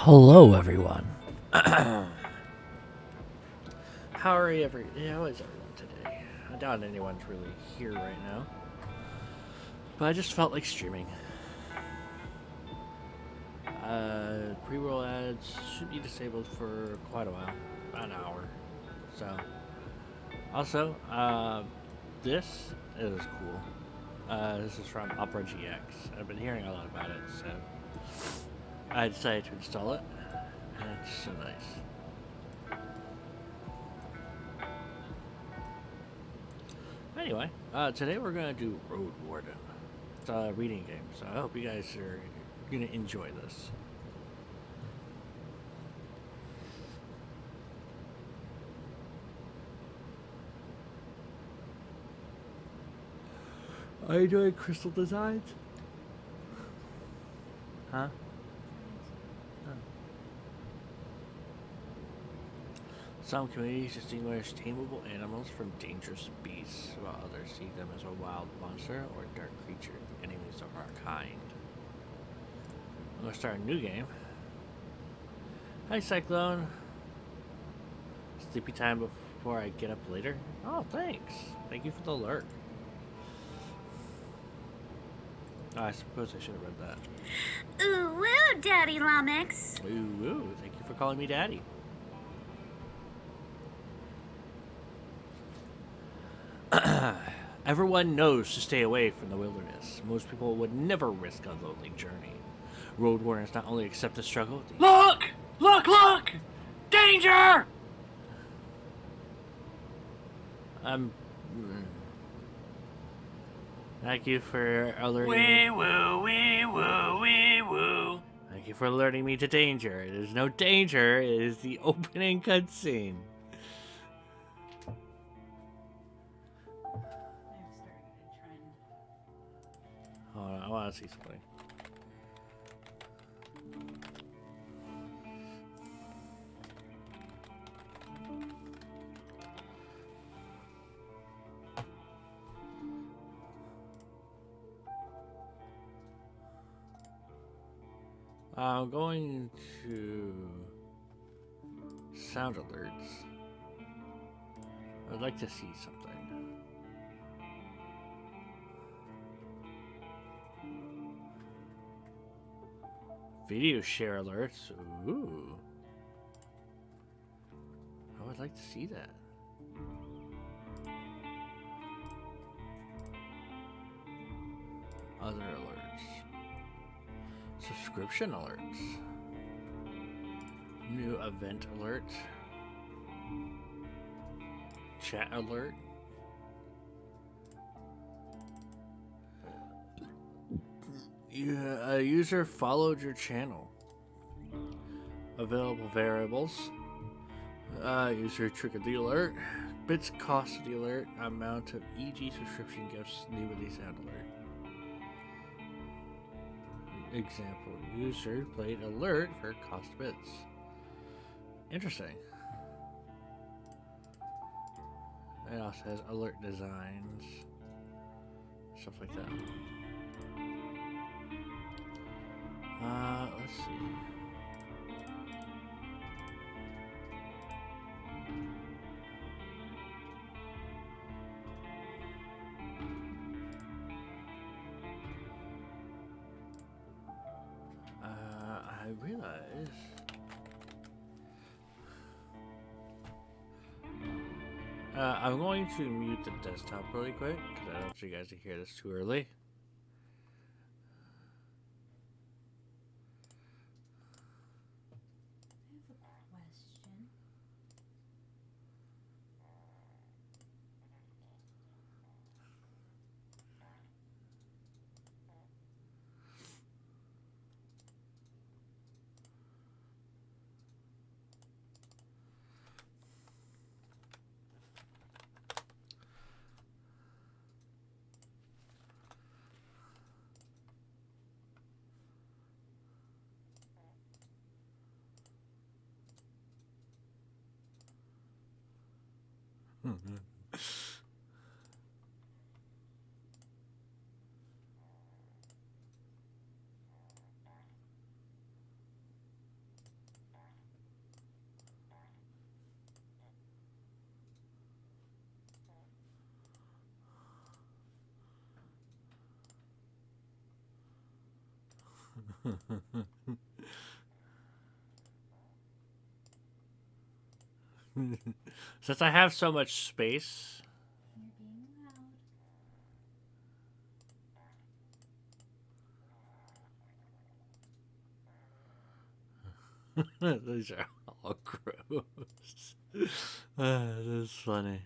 Hello, everyone. How are you how is everyone today? I doubt anyone's really here right now. But I just felt like streaming. Pre-roll ads should be disabled for quite a while. About an hour. So. Also, this is cool. This is from Opera GX. I've been hearing a lot about it, so I decided to install it. And it's so nice. Anyway, today we're going to do Roadwarden. It's a reading game, so I hope you guys are going to enjoy this. Are you doing crystal designs? Huh? Oh. Some communities distinguish tameable animals from dangerous beasts, while others see them as a wild monster or dark creature, enemies of our kind. I'm going to start a new game. Hi, Cyclone. Sleepy time before I get up later? Oh, thanks. Thank you for the alert. Oh, I suppose I should have read that. Ooh, woo, Daddy Lumix. Ooh, thank you for calling me Daddy. Everyone knows to stay away from the wilderness. Most people would never risk a lonely journey. Roadwardens not only accept the struggle. Look! Look! Look! Danger! Thank you for alerting me. Wee woo. Thank you for alerting me to danger. There's no danger. It is the opening cutscene. Hold on, I want to see something. I'm going to sound alerts. I'd like to see something. Video share alerts. Ooh. I would like to see that. Other alerts. Subscription alerts. New event alert. Chat alert. A user followed your channel. Available variables. User triggered the alert. Bits cost of the alert. Amount of EG subscription gifts. New release sound alert. Example, user played alert for cost bits. Interesting. It also has alert designs, stuff like that. Let's see. I realize I'm going to mute the desktop really quick because I don't want you guys to hear this too early. Since I have so much space. You're being loud. These are all gross. That's funny.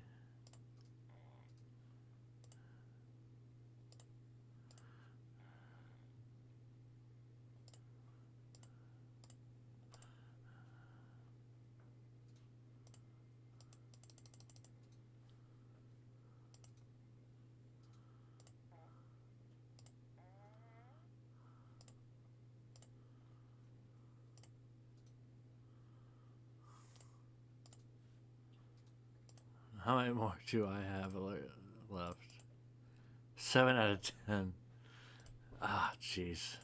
How many more do I have left? 7 out of 10. Ah, jeez.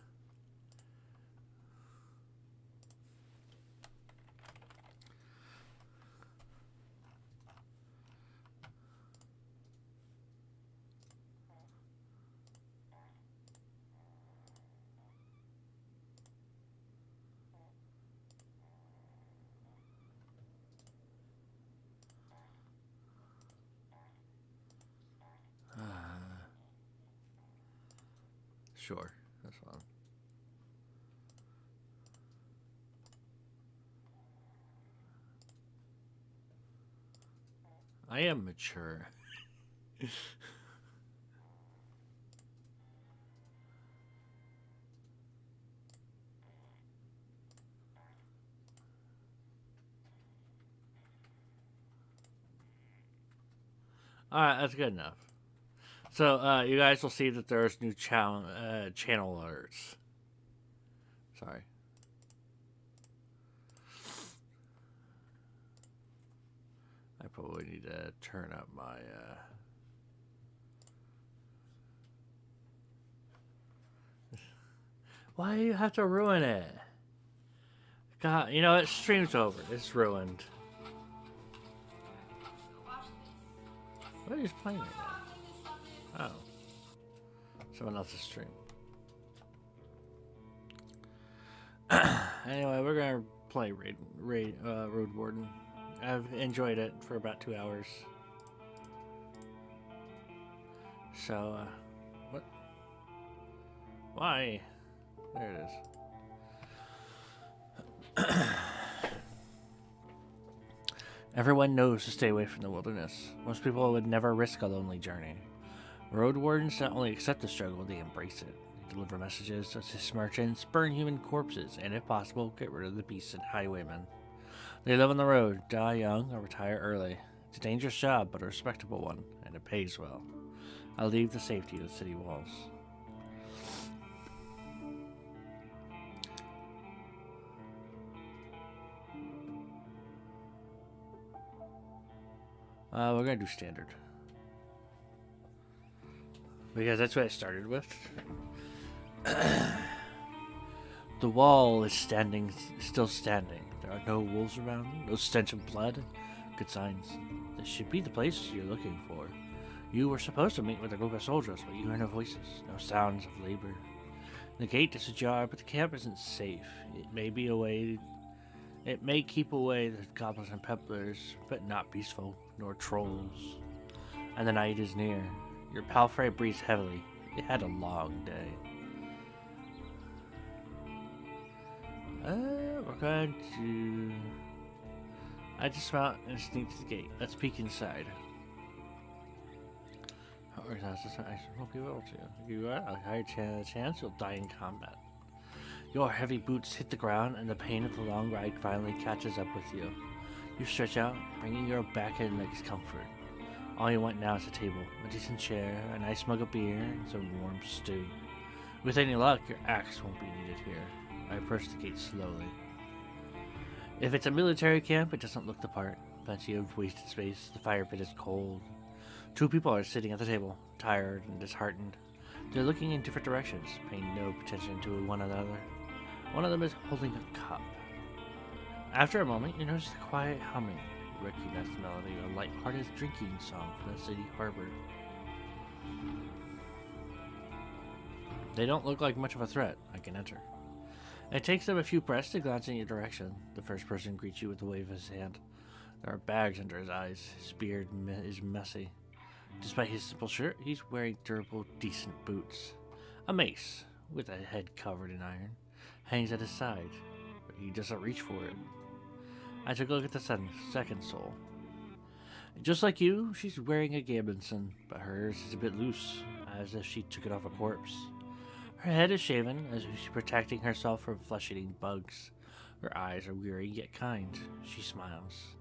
Sure, that's fine. I am mature. Alright, that's good enough. So, you guys will see that there's new channel alerts. Sorry. I probably need to turn up my, Why do you have to ruin it? God, you know, it stream's over. It's ruined. What are you playing right now? Oh. Someone else's stream. Anyway, we're gonna play Roadwarden. I've enjoyed it for about 2 hours. So, what? Why? There it is. Everyone knows to stay away from the wilderness. Most people would never risk a lonely journey. Road wardens not only accept the struggle, they embrace it. They deliver messages, assist merchants, burn human corpses, and if possible, get rid of the beasts and highwaymen. They live on the road, die young, or retire early. It's a dangerous job, but a respectable one, and it pays well. I'll leave the safety of the city walls. We're gonna do standard. Because that's what I started with. The wall is still standing. There are no wolves around, no stench of blood. Good signs. This should be the place you're looking for. You were supposed to meet with a group of soldiers, but you hear no voices, no sounds of labor. The gate is ajar, but the camp isn't safe. It may keep away the goblins and peddlers, but not beastfolk nor trolls. And the night is near. Your palfrey breathes heavily. It had a long day. We're going to... I dismount and sneak to the gate. Let's peek inside. Organize this action. Won't be able to. You are a higher chance you'll die in combat. Your heavy boots hit the ground, and the pain of the long ride finally catches up with you. You stretch out, bringing your back in makes comfort. All you want now is a table, a decent chair, a nice mug of beer, and some warm stew. With any luck, your axe won't be needed here. I approach the gate slowly. If it's a military camp, it doesn't look the part. Plenty of wasted space, the fire pit is cold. 2 people are sitting at the table, tired and disheartened. They're looking in different directions, paying no attention to one another. One of them is holding a cup. After a moment, you notice the quiet humming. You recognize the melody of a light-hearted drinking song from the city harbor. They don't look like much of a threat. I can enter. It takes them a few breaths to glance in your direction. The first person greets you with a wave of his hand. There are bags under his eyes. His beard is messy. Despite his simple shirt, he's wearing durable, decent boots. A mace, with a head covered in iron, hangs at his side, but he doesn't reach for it. I took a look at the second soul. Just like you, she's wearing a gambeson, but hers is a bit loose, as if she took it off a corpse. Her head is shaven, as if she's protecting herself from flesh-eating bugs. Her eyes are weary yet kind. She smiles.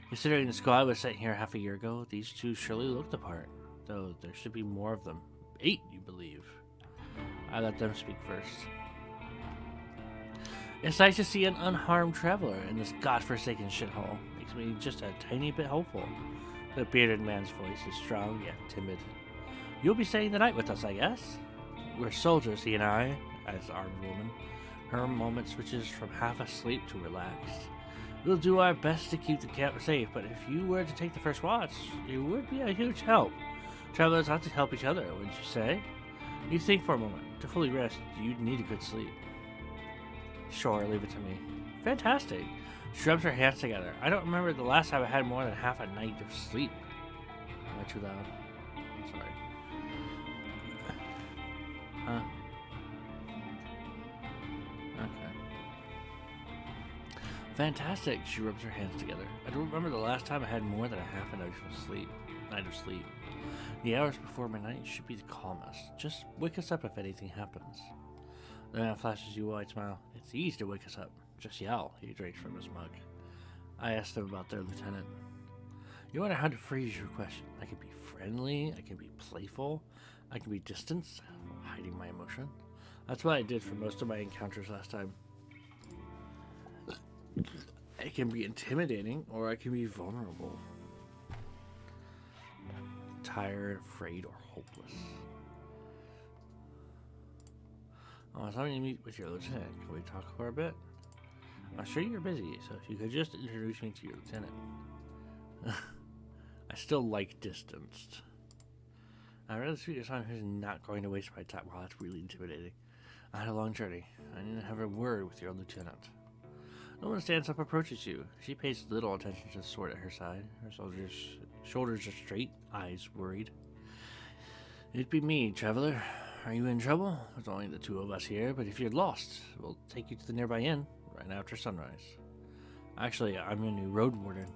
Considering the squad was sent here half a year ago, these two surely look the part, though there should be more of them. 8, you believe. I let them speak first. It's nice to see an unharmed traveler in this godforsaken shithole. Makes me just a tiny bit hopeful. The bearded man's voice is strong yet timid. You'll be staying the night with us, I guess? We're soldiers, he and I, as the armed woman. Her moment switches from half asleep to relaxed. We'll do our best to keep the camp safe, but if you were to take the first watch, you would be a huge help. Travelers ought to help each other, wouldn't you say? You think for a moment. To fully rest, you'd need a good sleep. Sure, leave it to me. Fantastic. She rubs her hands together. I don't remember the last time I had more than half a night of sleep. Am I too loud? I'm sorry. Huh? Okay. Fantastic. She rubs her hands together. I don't remember the last time I had more than a half a night of sleep. The hours before midnight should be the calmest. Just wake us up if anything happens. The man flashes you a wide smile. It's easy to wake us up. Just yell. He drinks from his mug. I asked him about their lieutenant. You wonder how to phrase your question. I can be friendly. I can be playful. I can be distant, hiding my emotion. That's what I did for most of my encounters last time. I can be intimidating, or I can be vulnerable. Tired, afraid, or hopeless. I was having to meet with your lieutenant. Can we talk for a bit? I'm sure you're busy, so if you could just introduce me to your lieutenant. I still like distanced. I'd rather speak to someone who's not going to waste my time. Wow, that's really intimidating. I had a long journey. I need to have a word with your lieutenant. No one stands up, approaches you. She pays little attention to the sword at her side. Her shoulders are straight, eyes worried. It'd be me, traveler. Are you in trouble? There's only the two of us here, but if you're lost, we'll take you to the nearby inn right after sunrise. Actually, I'm your new Roadwarden.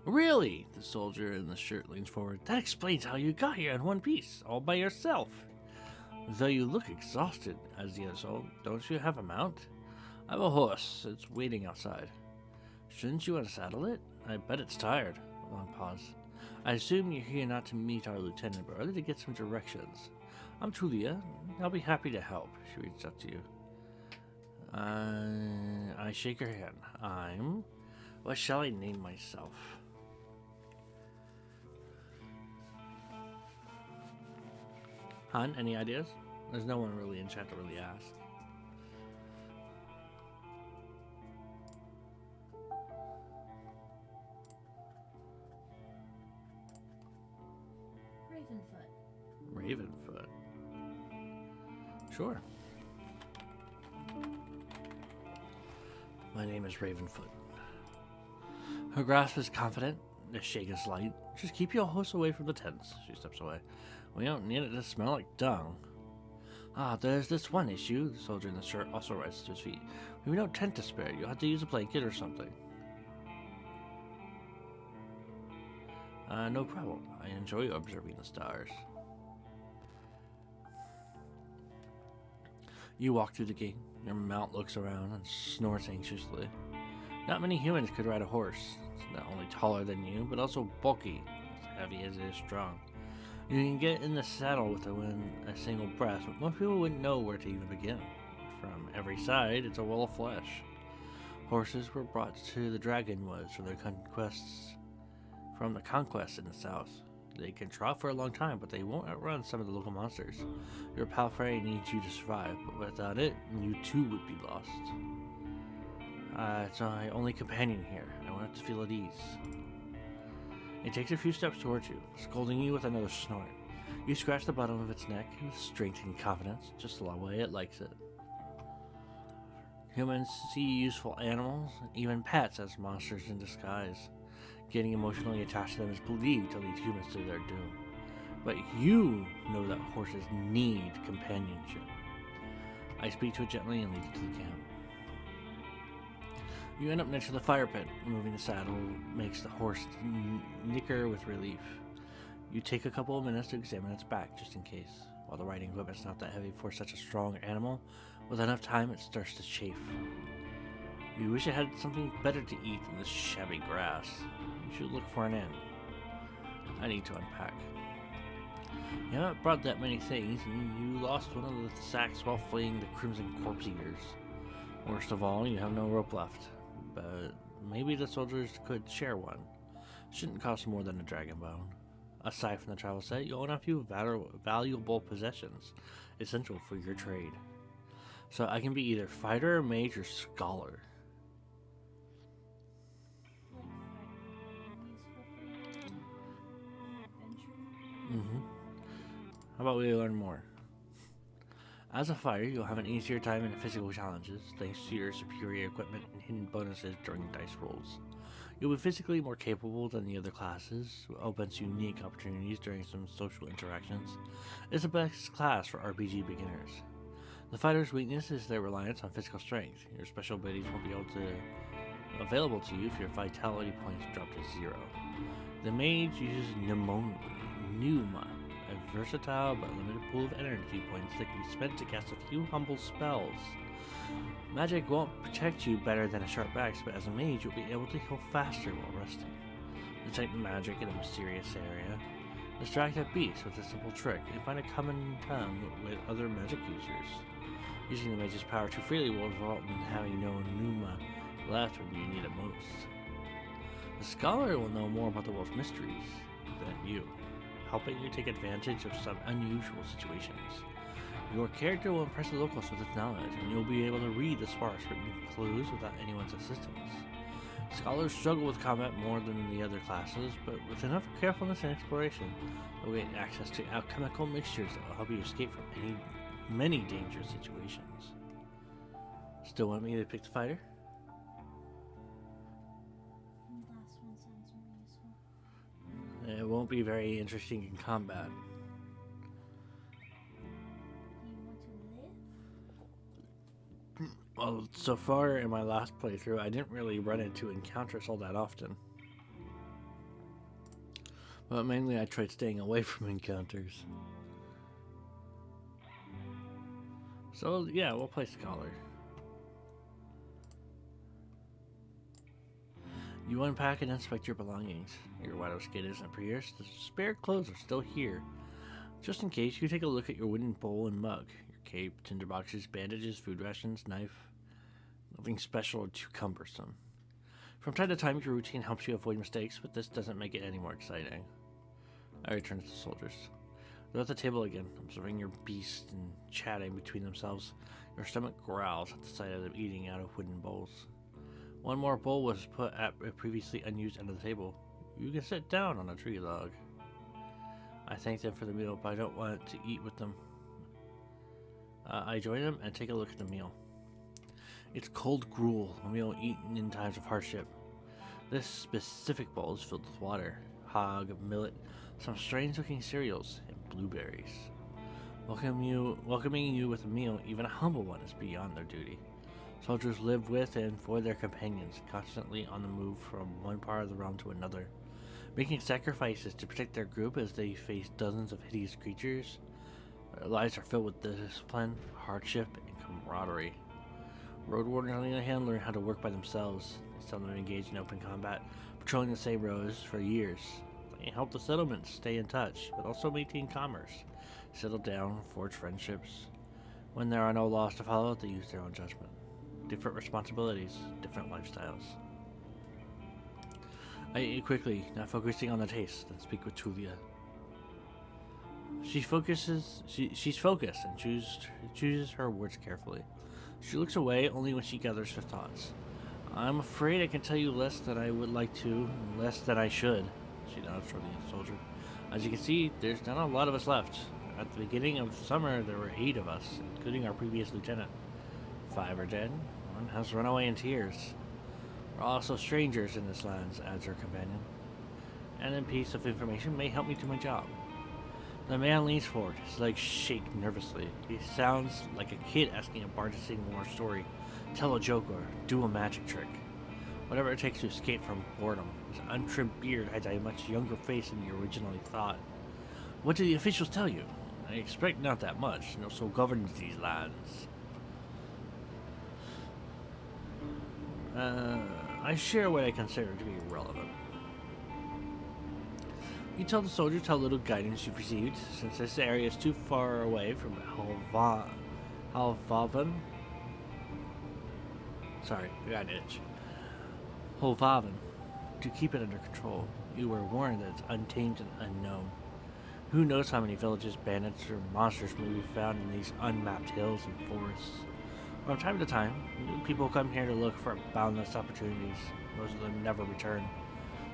Really? The soldier in the shirt leans forward. That explains how you got here in one piece, all by yourself. Though you look exhausted, as the insult, don't you have a mount? I have a horse. It's waiting outside. Shouldn't you unsaddle it? I bet it's tired. A long pause. I assume you're here not to meet our lieutenant, but rather to get some directions. I'm Tulia. I'll be happy to help. She reaches out to you. I shake her hand. What shall I name myself? Han, any ideas? There's no one really in chat to really ask. Ravenfoot. Sure. My name is Ravenfoot. Her grasp is confident. The shake is light. Just keep your horse away from the tents. She steps away. We don't need it to smell like dung. There's this one issue. The soldier in the shirt also rises to his feet. We have no tent to spare. You'll have to use a blanket or something. No problem. I enjoy observing the stars. You walk through the gate. Your mount looks around and snorts anxiously. Not many humans could ride a horse. It's not only taller than you, but also bulky, as heavy as it is strong. You can get in the saddle with a single breath, but most people wouldn't know where to even begin. From every side, it's a wall of flesh. Horses were brought to the Dragonwoods from the conquest in the south. They can trot for a long time, but they won't outrun some of the local monsters. Your palfrey needs you to survive, but without it, you too would be lost. It's my only companion here. I want it to feel at ease. It takes a few steps towards you, scolding you with another snort. You scratch the bottom of its neck with strength and confidence, just the way it likes it. Humans see useful animals, even pets, as monsters in disguise. Getting emotionally attached to them is believed to lead humans to their doom. But you know that horses need companionship. I speak to it gently and lead it to the camp. You end up next to the fire pit. Removing the saddle makes the horse nicker with relief. You take a couple of minutes to examine its back, just in case. While the riding equipment's not that heavy for such a strong animal, with enough time it starts to chafe. You wish it had something better to eat than this shabby grass. You should look for an inn. I need to unpack. You haven't brought that many things, and you lost one of the sacks while fleeing the Crimson Corpse Eaters. Worst of all, you have no rope left. But maybe the soldiers could share one. Shouldn't cost more than a dragon bone. Aside from the travel set, you own a few valuable possessions, essential for your trade. So I can be either fighter, mage, or scholar. How about we learn more? As a fighter, you'll have an easier time in physical challenges, thanks to your superior equipment and hidden bonuses during dice rolls. You'll be physically more capable than the other classes, which opens unique opportunities during some social interactions. It's the best class for RPG beginners. The fighter's weakness is their reliance on physical strength. Your special abilities won't be available to you if your vitality points drop to 0. The mage uses Pneuma, a versatile but limited pool of energy points that can be spent to cast a few humble spells. Magic won't protect you better than a sharp axe, but as a mage you'll be able to heal faster while resting. Detect magic in a mysterious area. Distract a beast with a simple trick and find a common tongue with other magic users. Using the mage's power too freely will result in having no Pneuma left when you need it most. The scholar will know more about the world's mysteries than you, helping you take advantage of some unusual situations. Your character will impress the locals with its knowledge, and you'll be able to read the sparse written clues without anyone's assistance. Scholars struggle with combat more than the other classes, but with enough carefulness and exploration, you'll get access to alchemical mixtures that will help you escape from many dangerous situations. Still want me to pick the fighter? Last one sounds more useful. It won't be very interesting in combat. Do you want to live? Well, so far in my last playthrough, I didn't really run into encounters all that often. But mainly I tried staying away from encounters. So yeah, we'll play Scholar. You unpack and inspect your belongings. Your widow skin isn't pierced. The spare clothes are still here. Just in case, you take a look at your wooden bowl and mug. Your cape, tinderboxes, bandages, food rations, knife. Nothing special or too cumbersome. From time to time, your routine helps you avoid mistakes, but this doesn't make it any more exciting. I return to the soldiers. They're at the table again, observing your beast and chatting between themselves. Your stomach growls at the sight of them eating out of wooden bowls. One more bowl was put at a previously unused end of the table. You can sit down on a tree log. I thank them for the meal, but I don't want to eat with them. I join them and take a look at the meal. It's cold gruel, a meal eaten in times of hardship. This specific bowl is filled with water, hog, millet, some strange-looking cereals, and blueberries. Welcoming you with a meal, even a humble one, is beyond their duty. Soldiers live with and for their companions, constantly on the move from one part of the realm to another, making sacrifices to protect their group as they face dozens of hideous creatures. Their lives are filled with discipline, hardship, and camaraderie. Roadwarden, on the other hand, learn how to work by themselves. Some of them engage in open combat, patrolling the same roads for years. They help the settlements stay in touch, but also maintain commerce, settle down, forge friendships. When there are no laws to follow, they use their own judgment. Different responsibilities, different lifestyles. I eat quickly, not focusing on the taste, then speak with Tulia. She's focused and chooses her words carefully. She looks away only when she gathers her thoughts. I'm afraid I can tell you less than I would like to, less than I should. She nods toward the soldier. As you can see, there's not a lot of us left. At the beginning of summer, there were 8 of us, including our previous lieutenant. 5 are dead, everyone has run away in tears. We're also strangers in this land, adds her companion. And a piece of information may help me do my job. The man leans forward, his legs shake nervously. He sounds like a kid asking a bard to sing more story, tell a joke, or do a magic trick. Whatever it takes to escape from boredom. His untrimmed beard hides a much younger face than you originally thought. What do the officials tell you? I expect not that much. No soul governs these lands. I share what I consider to be relevant. You tell the soldiers how little guidance you've received, since this area is too far away from Halvaven. Sorry, I got an itch. Holvaven, to keep it under control. You were warned that it's untamed and unknown. Who knows how many villages, bandits, or monsters may be found in these unmapped hills and forests. From time to time, new people come here to look for boundless opportunities. Most of them never return.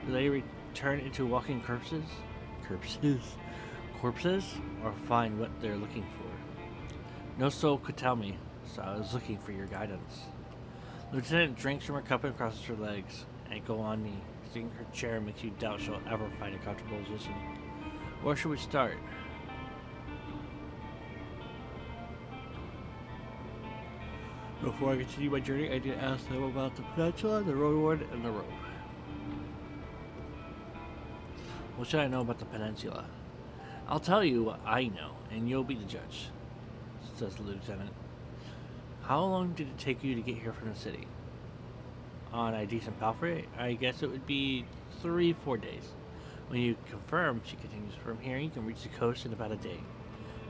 Do they return into walking corpses? Corpses? Or find what they're looking for? No soul could tell me, so I was looking for your guidance. Lieutenant drinks from her cup and crosses her legs. Ankle on knee. Seeing her chair makes you doubt she'll ever find a comfortable position. Where should we start? Before I continue my journey, I need to ask them about the peninsula, the Roadwarden, and the rope. What should I know about the peninsula? I'll tell you what I know, and you'll be the judge, says the lieutenant. How long did it take you to get here from the city? On a decent palfrey, I guess it would be 3-4 days. When you confirm, she continues, from here you can reach the coast in about a day,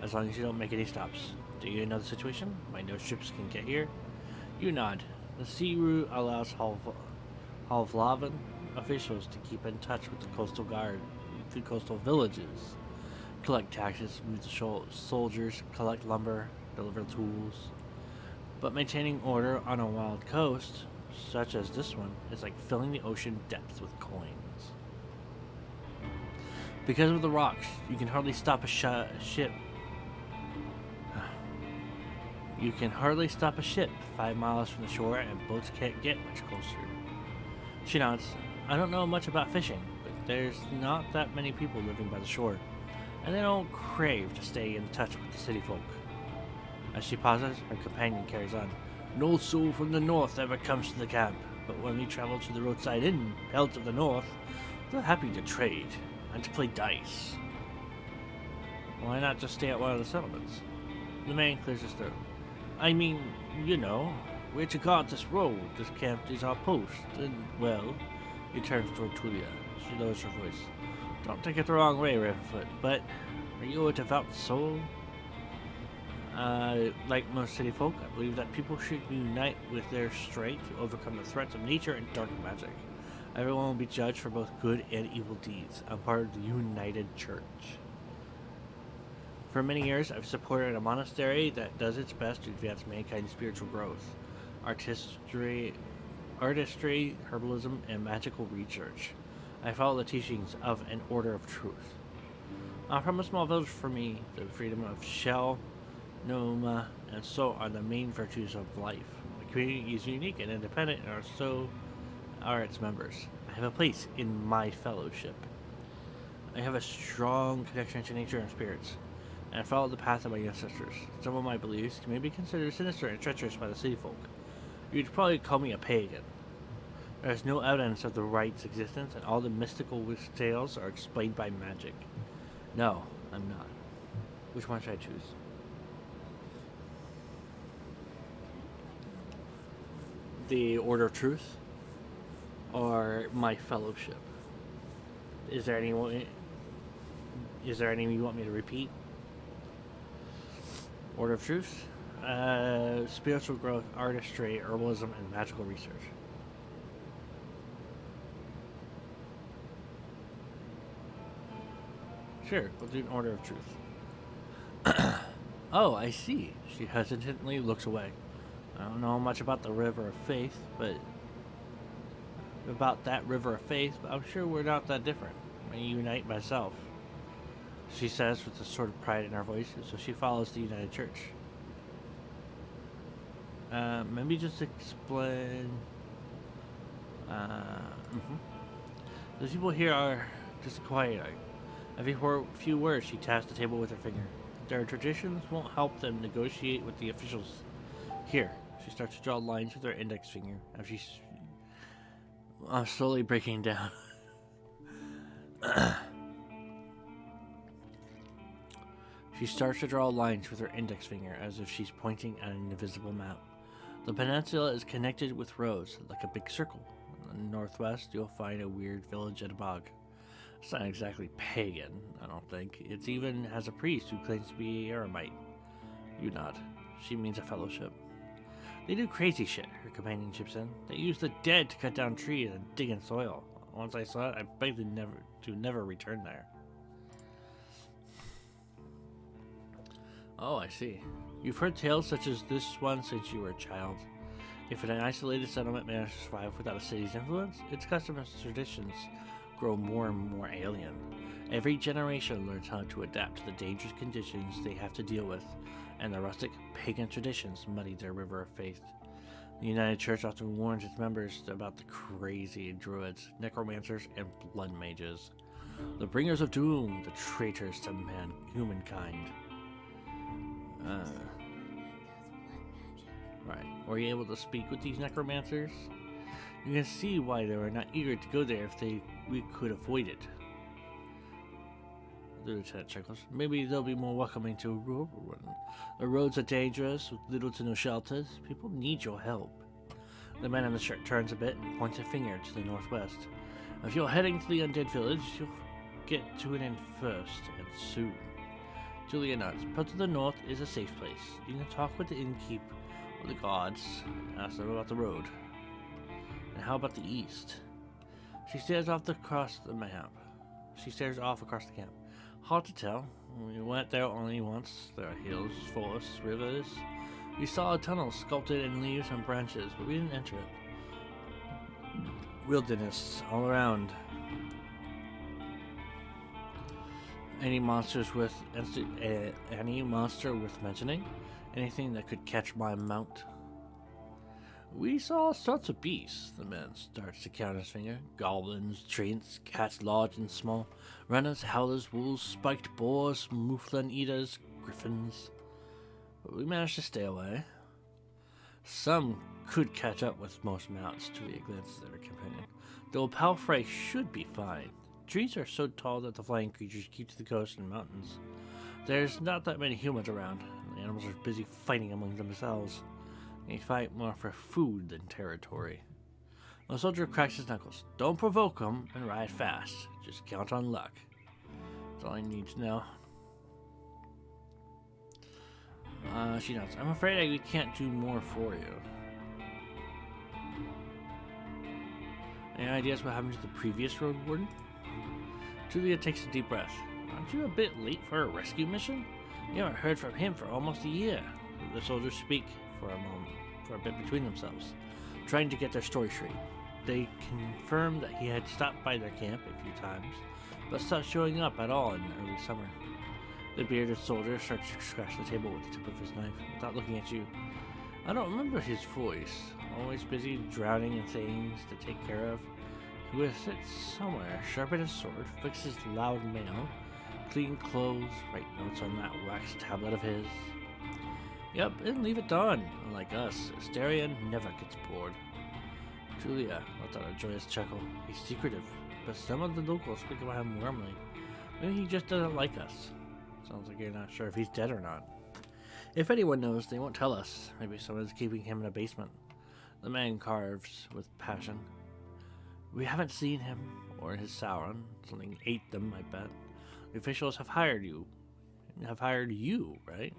as long as you don't make any stops. Do you know the situation? Why no ships can get here? You nod. The sea route allows Halvlaven officials to keep in touch with the coastal guard, the coastal villages, collect taxes, move the soldiers, collect lumber, deliver tools. But maintaining order on a wild coast, such as this one, is like filling the ocean depths with coins. Because of the rocks, you can hardly stop a ship. You can hardly stop a ship 5 miles from the shore, and boats can't get much closer. She nods. I don't know much about fishing, but there's not that many people living by the shore, and they don't crave to stay in touch with the city folk. As she pauses, her companion carries on. No soul from the north ever comes to the camp, but when we travel to the roadside inn, held of the north, they're happy to trade and to play dice. Why not just stay at one of the settlements? The man clears his throat. I mean, you know, we're to guard this road. This camp is our post. And, well, he turns toward Tulia. She lowers her voice. Don't take it the wrong way, Ravenfoot, but are you a devout soul? Like most city folk, I believe that people should unite with their strength to overcome the threats of nature and dark magic. Everyone will be judged for both good and evil deeds. I'm part of the United Church. For many years, I've supported a monastery that does its best to advance mankind's spiritual growth, artistry, herbalism, and magical research. I follow the teachings of an order of truth. From a small village, for me, the freedom of shell, Noma, and so are the main virtues of life. The community is unique and independent, and so are its members. I have a place in my fellowship. I have a strong connection to nature and spirits, and I follow the path of my ancestors. Some of my beliefs may be considered sinister and treacherous by the city folk. You'd probably call me a pagan. There is no evidence of the right's existence, and all the mystical tales are explained by magic. No, I'm not. Which one should I choose? The Order of Truth or my fellowship? Is there any you want me to repeat? Order of Truth, spiritual growth, artistry, herbalism, and magical research. Sure, we'll do an Order of Truth. Oh, I see. She hesitantly looks away. I don't know much about the River of Faith, but I'm sure we're not that different. I unite myself, she says with a sort of pride in her voice, so she follows the United Church. Maybe just explain. The people here are just quiet. Every few words, she taps the table with her finger. Their traditions won't help them negotiate with the officials. Here, she starts to draw lines with her index finger as she's slowly breaking down. She starts to draw lines with her index finger as if she's pointing at an invisible map. The peninsula is connected with roads, like a big circle. In the northwest, you'll find a weird village at a bog. It's not exactly pagan, I don't think. It even has a priest who claims to be a eremite. You nod. She means a fellowship. They do crazy shit, her companion chips in. They use the dead to cut down trees and dig in soil. Once I saw it, I begged to never return there. Oh, I see. You've heard tales such as this one since you were a child. If an isolated settlement managed to survive without a city's influence, its customs and traditions grow more and more alien. Every generation learns how to adapt to the dangerous conditions they have to deal with, and the rustic, pagan traditions muddy their river of faith. The United Church often warns its members about the crazy druids, necromancers, and blood mages. The bringers of doom, the traitors to humankind. Right. Were you able to speak with these necromancers? You can see why they were not eager to go there if we could avoid it. The lieutenant chuckles. Maybe they'll be more welcoming to Roadwarden. The roads are dangerous, with little to no shelters. People need your help. The man in the shirt turns a bit and points a finger to the northwest. If you're heading to the undead village, you'll get to an end first, and soon. Julia nods. But to the north is a safe place. You can talk with the innkeep or the guards, ask them about the road. And how about the east? She stares off across the map. She stares off across the camp. Hard to tell. We went there only once. There are hills, forests, rivers. We saw a tunnel sculpted in leaves and branches, but we didn't enter it. Wilderness all around. Any monster worth mentioning? Anything that could catch my mount? We saw all sorts of beasts. The man starts to count his finger. Goblins, treants, cats large and small, runners, howlers, wolves, spiked boars, mouflon eaters, griffins. But we managed to stay away. Some could catch up with most mounts, Julia glances at her companion. Though Palfrey should be fine. Trees are so tall that the flying creatures keep to the coast and mountains. There's not that many humans around. The animals are busy fighting among themselves. They fight more for food than territory. The soldier cracks his knuckles. Don't provoke them and ride fast. Just count on luck. That's all I need to know. She nods. I'm afraid we can't do more for you. Any ideas what happened to the previous Roadwarden? Julia takes a deep breath. Aren't you a bit late for a rescue mission? You haven't heard from him for almost a year. The soldiers speak for a bit between themselves, trying to get their story straight. They confirmed that he had stopped by their camp a few times, but stopped showing up at all in early summer. The bearded soldier starts to scratch the table with the tip of his knife, without looking at you. I don't remember his voice. Always busy drowning in things to take care of. He would sit somewhere, sharpen his sword, fix his loud mail, clean clothes, write notes on that wax tablet of his. Yep, and leave it done. Unlike us, Asterion never gets bored. Julia let out a joyous chuckle. He's secretive, but some of the locals speak about him warmly. Maybe he just doesn't like us. Sounds like you're not sure if he's dead or not. If anyone knows, they won't tell us. Maybe someone's keeping him in a basement. The man carves with passion. We haven't seen him or his Sauron. Something ate them, I bet. The officials have hired you. Right?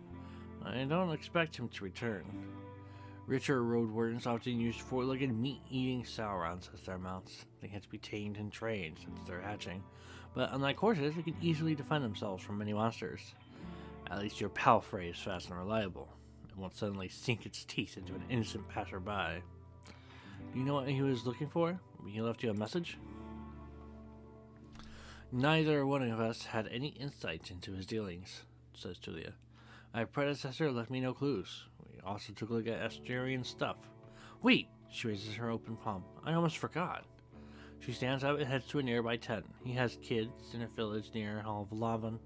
I don't expect him to return. Richer Roadwardens often use four-legged meat-eating Saurons as their mounts. They have to be tamed and trained since they're hatching. But unlike horses, they can easily defend themselves from many monsters. At least your palfrey is fast and reliable. It won't suddenly sink its teeth into an innocent passerby. Do you know what he was looking for? He left you a message? Neither one of us had any insight into his dealings, says Julia. My predecessor left me no clues. We also took a look at Asterian's stuff. Wait! She raises her open palm. I almost forgot. She stands up and heads to a nearby tent. He has kids in a village near Hall of Lavan.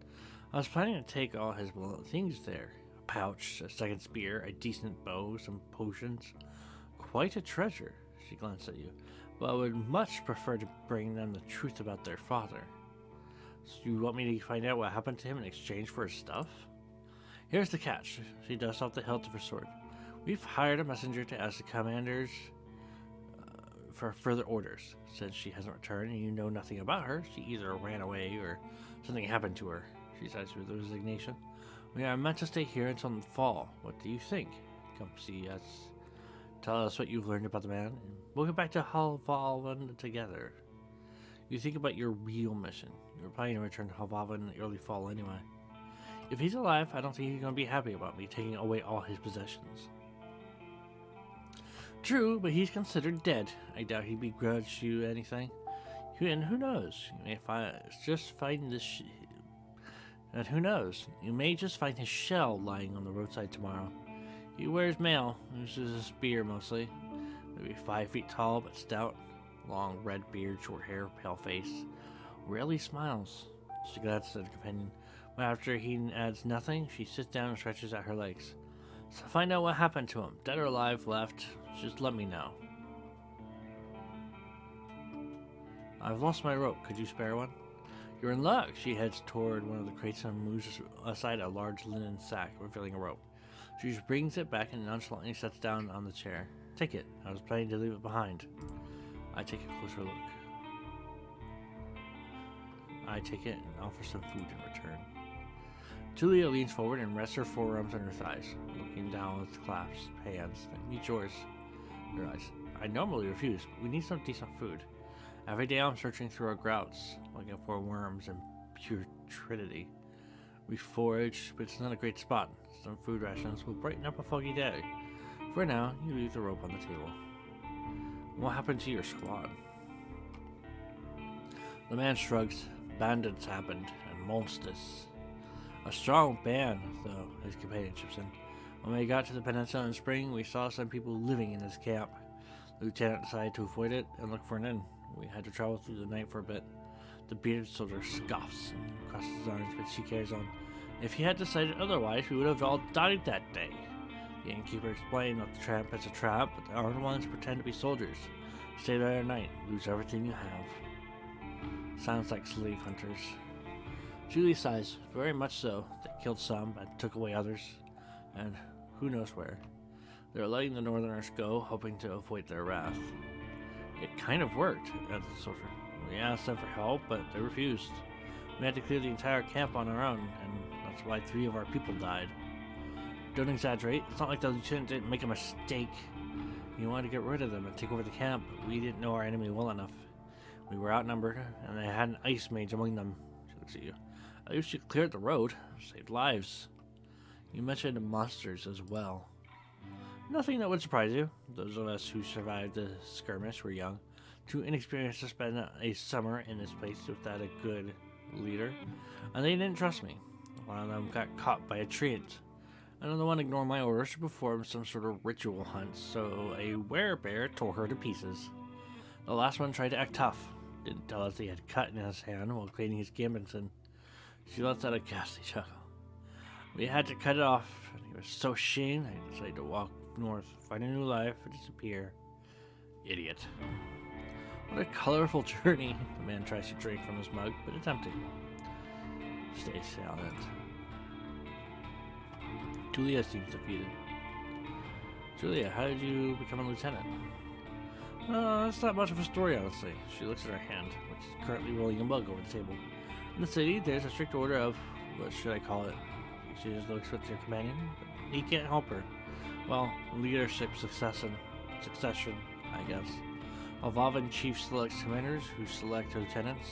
I was planning to take all his things there. A pouch, a second spear, a decent bow, some potions. Quite a treasure, she glanced at you. But I would much prefer to bring them the truth about their father. So you want me to find out what happened to him in exchange for his stuff? Here's the catch. She dusts off the hilt of her sword. We've hired a messenger to ask the commanders for further orders. Since she hasn't returned and you know nothing about her, she either ran away or something happened to her. She sighs with resignation. We are meant to stay here until the fall. What do you think? Come see us. Tell us what you've learned about the man, and we'll get back to Halvalvan together. You think about your real mission. You're planning to return to Halvalvan in the early fall anyway. If he's alive, I don't think he's going to be happy about me taking away all his possessions. True, but he's considered dead. I doubt he'd begrudge you anything. And who knows? You may just find this. And who knows? You may just find his shell lying on the roadside tomorrow. He wears mail, uses a spear mostly. Maybe 5 feet tall but stout. Long red beard, short hair, pale face. Rarely smiles. She glances at her companion. But after he adds nothing, she sits down and stretches out her legs. So find out what happened to him. Dead or alive, left. Just let me know. I've lost my rope. Could you spare one? You're in luck. She heads toward one of the crates and moves aside a large linen sack, revealing a rope. She just brings it back and nonchalantly sets down on the chair. Take it. I was planning to leave it behind. I take a closer look. I take it and offer some food in return. Julia leans forward and rests her forearms on her thighs, looking down with clasped hands. Meet yours. Your eyes. I normally refuse, but we need some decent food. Every day I'm searching through our grouts, looking for worms and putridity. We forage, but it's not a great spot. Some food rations will brighten up a foggy day. For now, you leave the rope on the table. What happened to your squad? The man shrugs. Bandits happened, and monsters. A strong band, though, his companion chips in. When we got to the peninsula in spring, we saw some people living in this camp. The lieutenant decided to avoid it and look for an inn. We had to travel through the night for a bit. The bearded soldier scoffs and crosses his arms, but she carries on. If he had decided otherwise, we would have all died that day. The innkeeper explained that the tramp is a trap, but the armed ones pretend to be soldiers. Stay there at night, lose everything you have. Sounds like slave hunters. Julie sighs, very much so. They killed some and took away others, and who knows where. They're letting the northerners go, hoping to avoid their wrath. It kind of worked, adds the soldier. We asked them for help, but they refused. We had to clear the entire camp on our own, and that's why 3 of our people died. Don't exaggerate. It's not like the lieutenant didn't make a mistake. He wanted to get rid of them and take over the camp, but we didn't know our enemy well enough. We were outnumbered, and they had an ice mage among them. She looks at you. At least you cleared the road, saved lives. You mentioned the monsters as well. Nothing that would surprise you. Those of us who survived the skirmish were young, too inexperienced to spend a summer in this place without a good leader, and they didn't trust me. One of them got caught by a treant. Another one ignored my orders to perform some sort of ritual hunt, so a werebear tore her to pieces. The last one tried to act tough. Didn't tell us he had cut in his hand while cleaning his gambison. She lets out a ghastly chuckle. We had to cut it off, and he was so ashamed I decided to walk north, find a new life, and disappear. Idiot. What a colorful journey. The man tries to drink from his mug, but it's empty. Stay silent. Julia seems defeated. Julia, how did you become a lieutenant? That's not much of a story, honestly. She looks at her hand, which is currently rolling a mug over the table. In the city, there's a strict order of, what should I call it? She just looks with your companion, but he can't help her. Well, leadership succession, I guess. Alvavan chief selects commanders, who select lieutenants,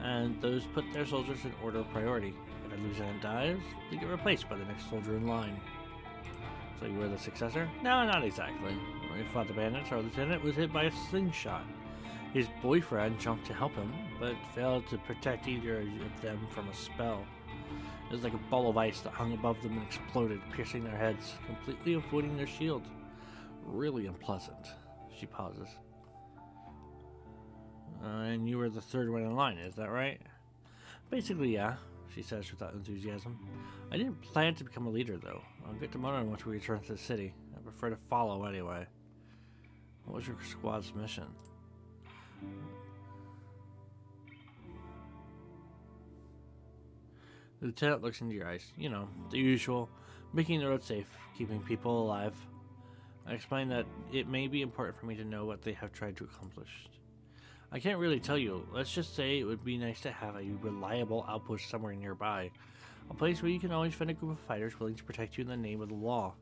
and those put their soldiers in order of priority. If a lieutenant dies, they get replaced by the next soldier in line. So you were the successor? No, not exactly. When we fought the bandits, our lieutenant was hit by a slingshot. His boyfriend jumped to help him, but failed to protect either of them from a spell. was like a ball of ice that hung above them and exploded, piercing their heads, completely avoiding their shield. Really unpleasant. She pauses. And you were the third one in line, is that right? Basically, yeah, she says without enthusiasm. I didn't plan to become a leader, though. I'll get to Mono once we return to the city. I prefer to follow anyway. What was your squad's mission? The lieutenant looks into your eyes. You know, the usual. Making the road safe, keeping people alive. I explained that it may be important for me to know what they have tried to accomplish. I can't really tell you. Let's just say it would be nice to have a reliable outpost somewhere nearby. A place where you can always find a group of fighters willing to protect you in the name of the law.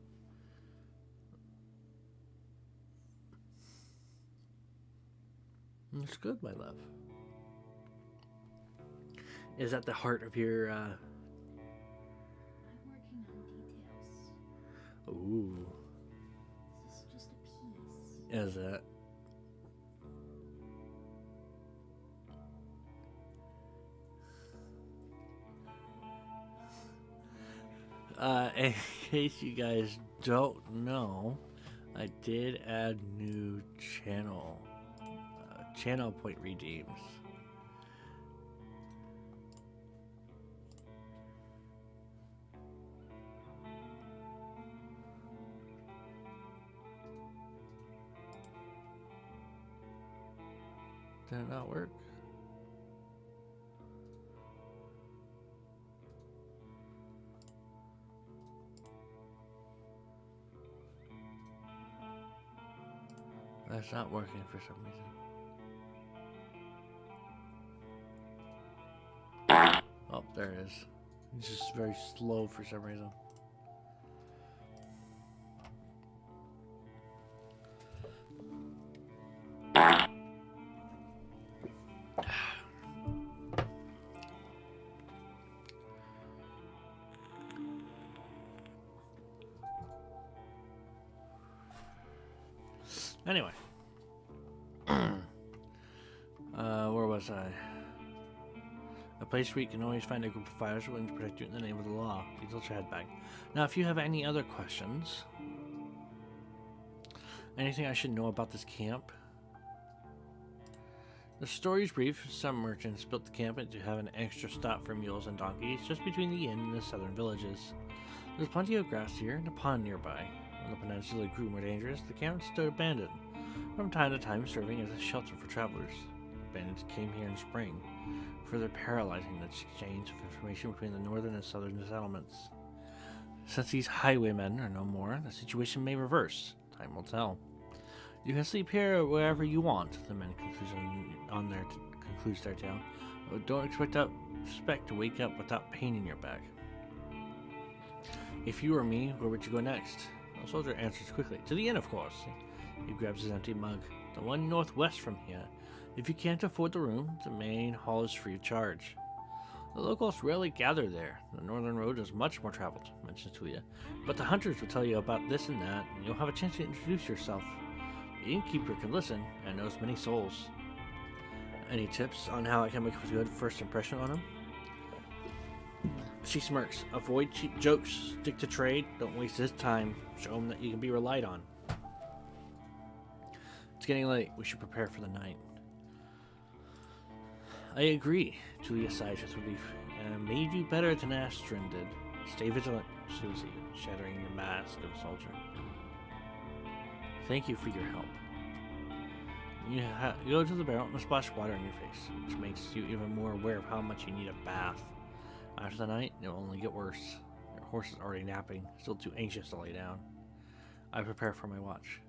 That's good, my love. Is that the heart of your, I'm working on details. Ooh. This is just a piece. Is it? In case you guys don't know, I did add new channel point redeems. Did it not work? That's not working for some reason. Oh, there it is. It's just very slow for some reason. Anyway. Where was I? A place where you can always find a group of fighters willing to protect you in the name of the law. You tilt your head back. Now, if you have any other questions, anything I should know about this camp? The story's brief. Some merchants built the camp to have an extra stop for mules and donkeys just between the inn and the southern villages. There's plenty of grass here and a pond nearby. When the peninsula grew more dangerous, the camp stood abandoned, from time to time serving as a shelter for travelers. Bandits came here in spring, further paralyzing the exchange of information between the northern and southern settlements. Since these highwaymen are no more, the situation may reverse. Time will tell. You can sleep here or wherever you want, the man concludes their tale. But don't expect to wake up without pain in your back. If you were me, where would you go next? The soldier answers quickly. To the inn, of course. He grabs his empty mug. The one northwest from here. If you can't afford the room, the main hall is free of charge. The locals rarely gather there. The northern road is much more traveled, mentions Tuya. But the hunters will tell you about this and that, and you'll have a chance to introduce yourself. The innkeeper can listen and knows many souls. Any tips on how I can make a good first impression on him? She smirks. Avoid cheap jokes. Stick to trade. Don't waste his time. Show him that you can be relied on. It's getting late. We should prepare for the night. I agree, Julia sighs with relief. And made you better than Astrid did. Stay vigilant, Susie, shattering the mask of a soldier. Thank you for your help. You go to the barrel and splash water on your face, which makes you even more aware of how much you need a bath. After the night, it will only get worse. Your horse is already napping, still too anxious to lay down. I prepare for my watch.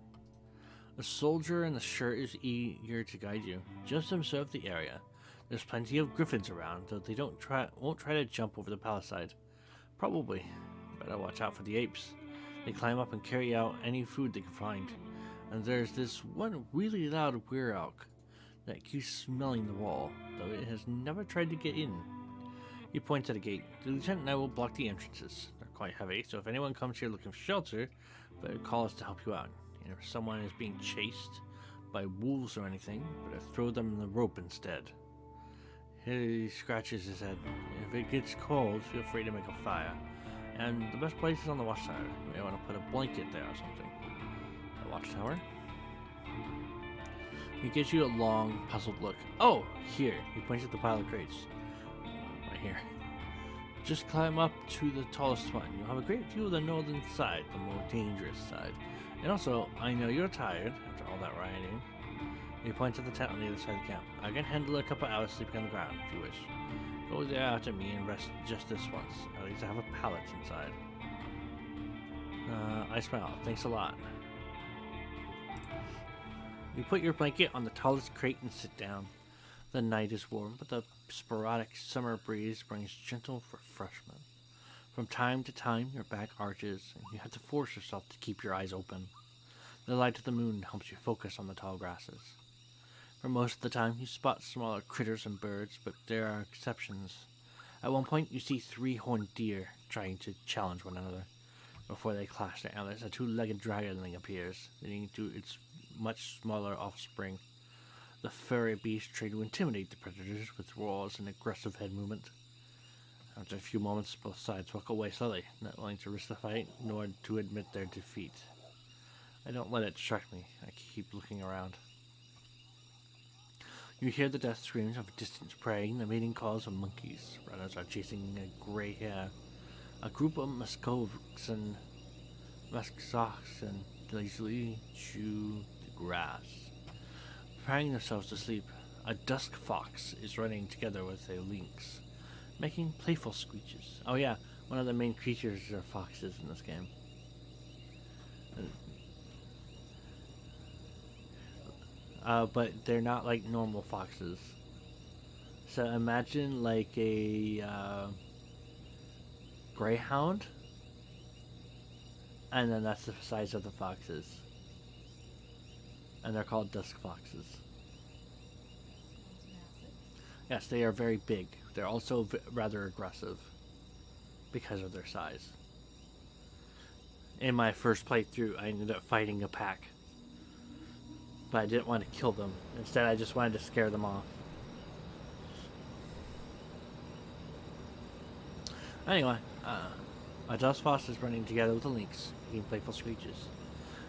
A soldier in the shirt is eager to guide you. Just observe the area. There's plenty of griffins around, though they won't try to jump over the palisade. Probably. Better watch out for the apes. They climb up and carry out any food they can find. And there's this one really loud werewolf that keeps smelling the wall, though it has never tried to get in. He points at a gate. The lieutenant and I will block the entrances. They're quite heavy, so if anyone comes here looking for shelter, better call us to help you out. And if someone is being chased by wolves or anything, better throw them the rope instead. He scratches his head. If it gets cold, feel free to make a fire. And the best place is on the watchtower. You may want to put a blanket there or something. The watchtower? He gives you a long, puzzled look. Oh, here. He points at the pile of crates. Right here. Just climb up to the tallest one. You'll have a great view of the northern side, the more dangerous side. And also, I know you're tired after all that riding. He points at the tent on the other side of the camp. I can handle a couple hours sleeping on the ground if you wish. Go there after me and rest just this once. At least I have a pallet inside. I smile. Thanks a lot. You put your blanket on the tallest crate and sit down. The night is warm, but the sporadic summer breeze brings gentle refreshment. From time to time, your back arches, and you have to force yourself to keep your eyes open. The light of the moon helps you focus on the tall grasses. For most of the time, you spot smaller critters and birds, but there are exceptions. At one point, you see 3 horned deer trying to challenge one another. Before they clash their antlers, a 2-legged dragonling appears, leading to its much smaller offspring. The furry beast try to intimidate the predators with roars and aggressive head movement. After a few moments, both sides walk away slowly, not willing to risk the fight, nor to admit their defeat. I don't let it distract me. I keep looking around. You hear the death screams of distant prey, the mating calls of monkeys. Runners are chasing a gray hare. A group of muskoxen lazily chew the grass. Preparing themselves to sleep, a dusk fox is running together with a lynx, making playful screeches. Oh yeah, one of the main creatures are foxes in this game. But they're not like normal foxes. So imagine like a greyhound, and then that's the size of the foxes. And they're called dusk foxes. Yes, they are very big. They're also rather aggressive because of their size. In my first playthrough, I ended up fighting a pack. But I didn't want to kill them. Instead, I just wanted to scare them off. Anyway, a dusk fox is running together with a lynx, making playful screeches.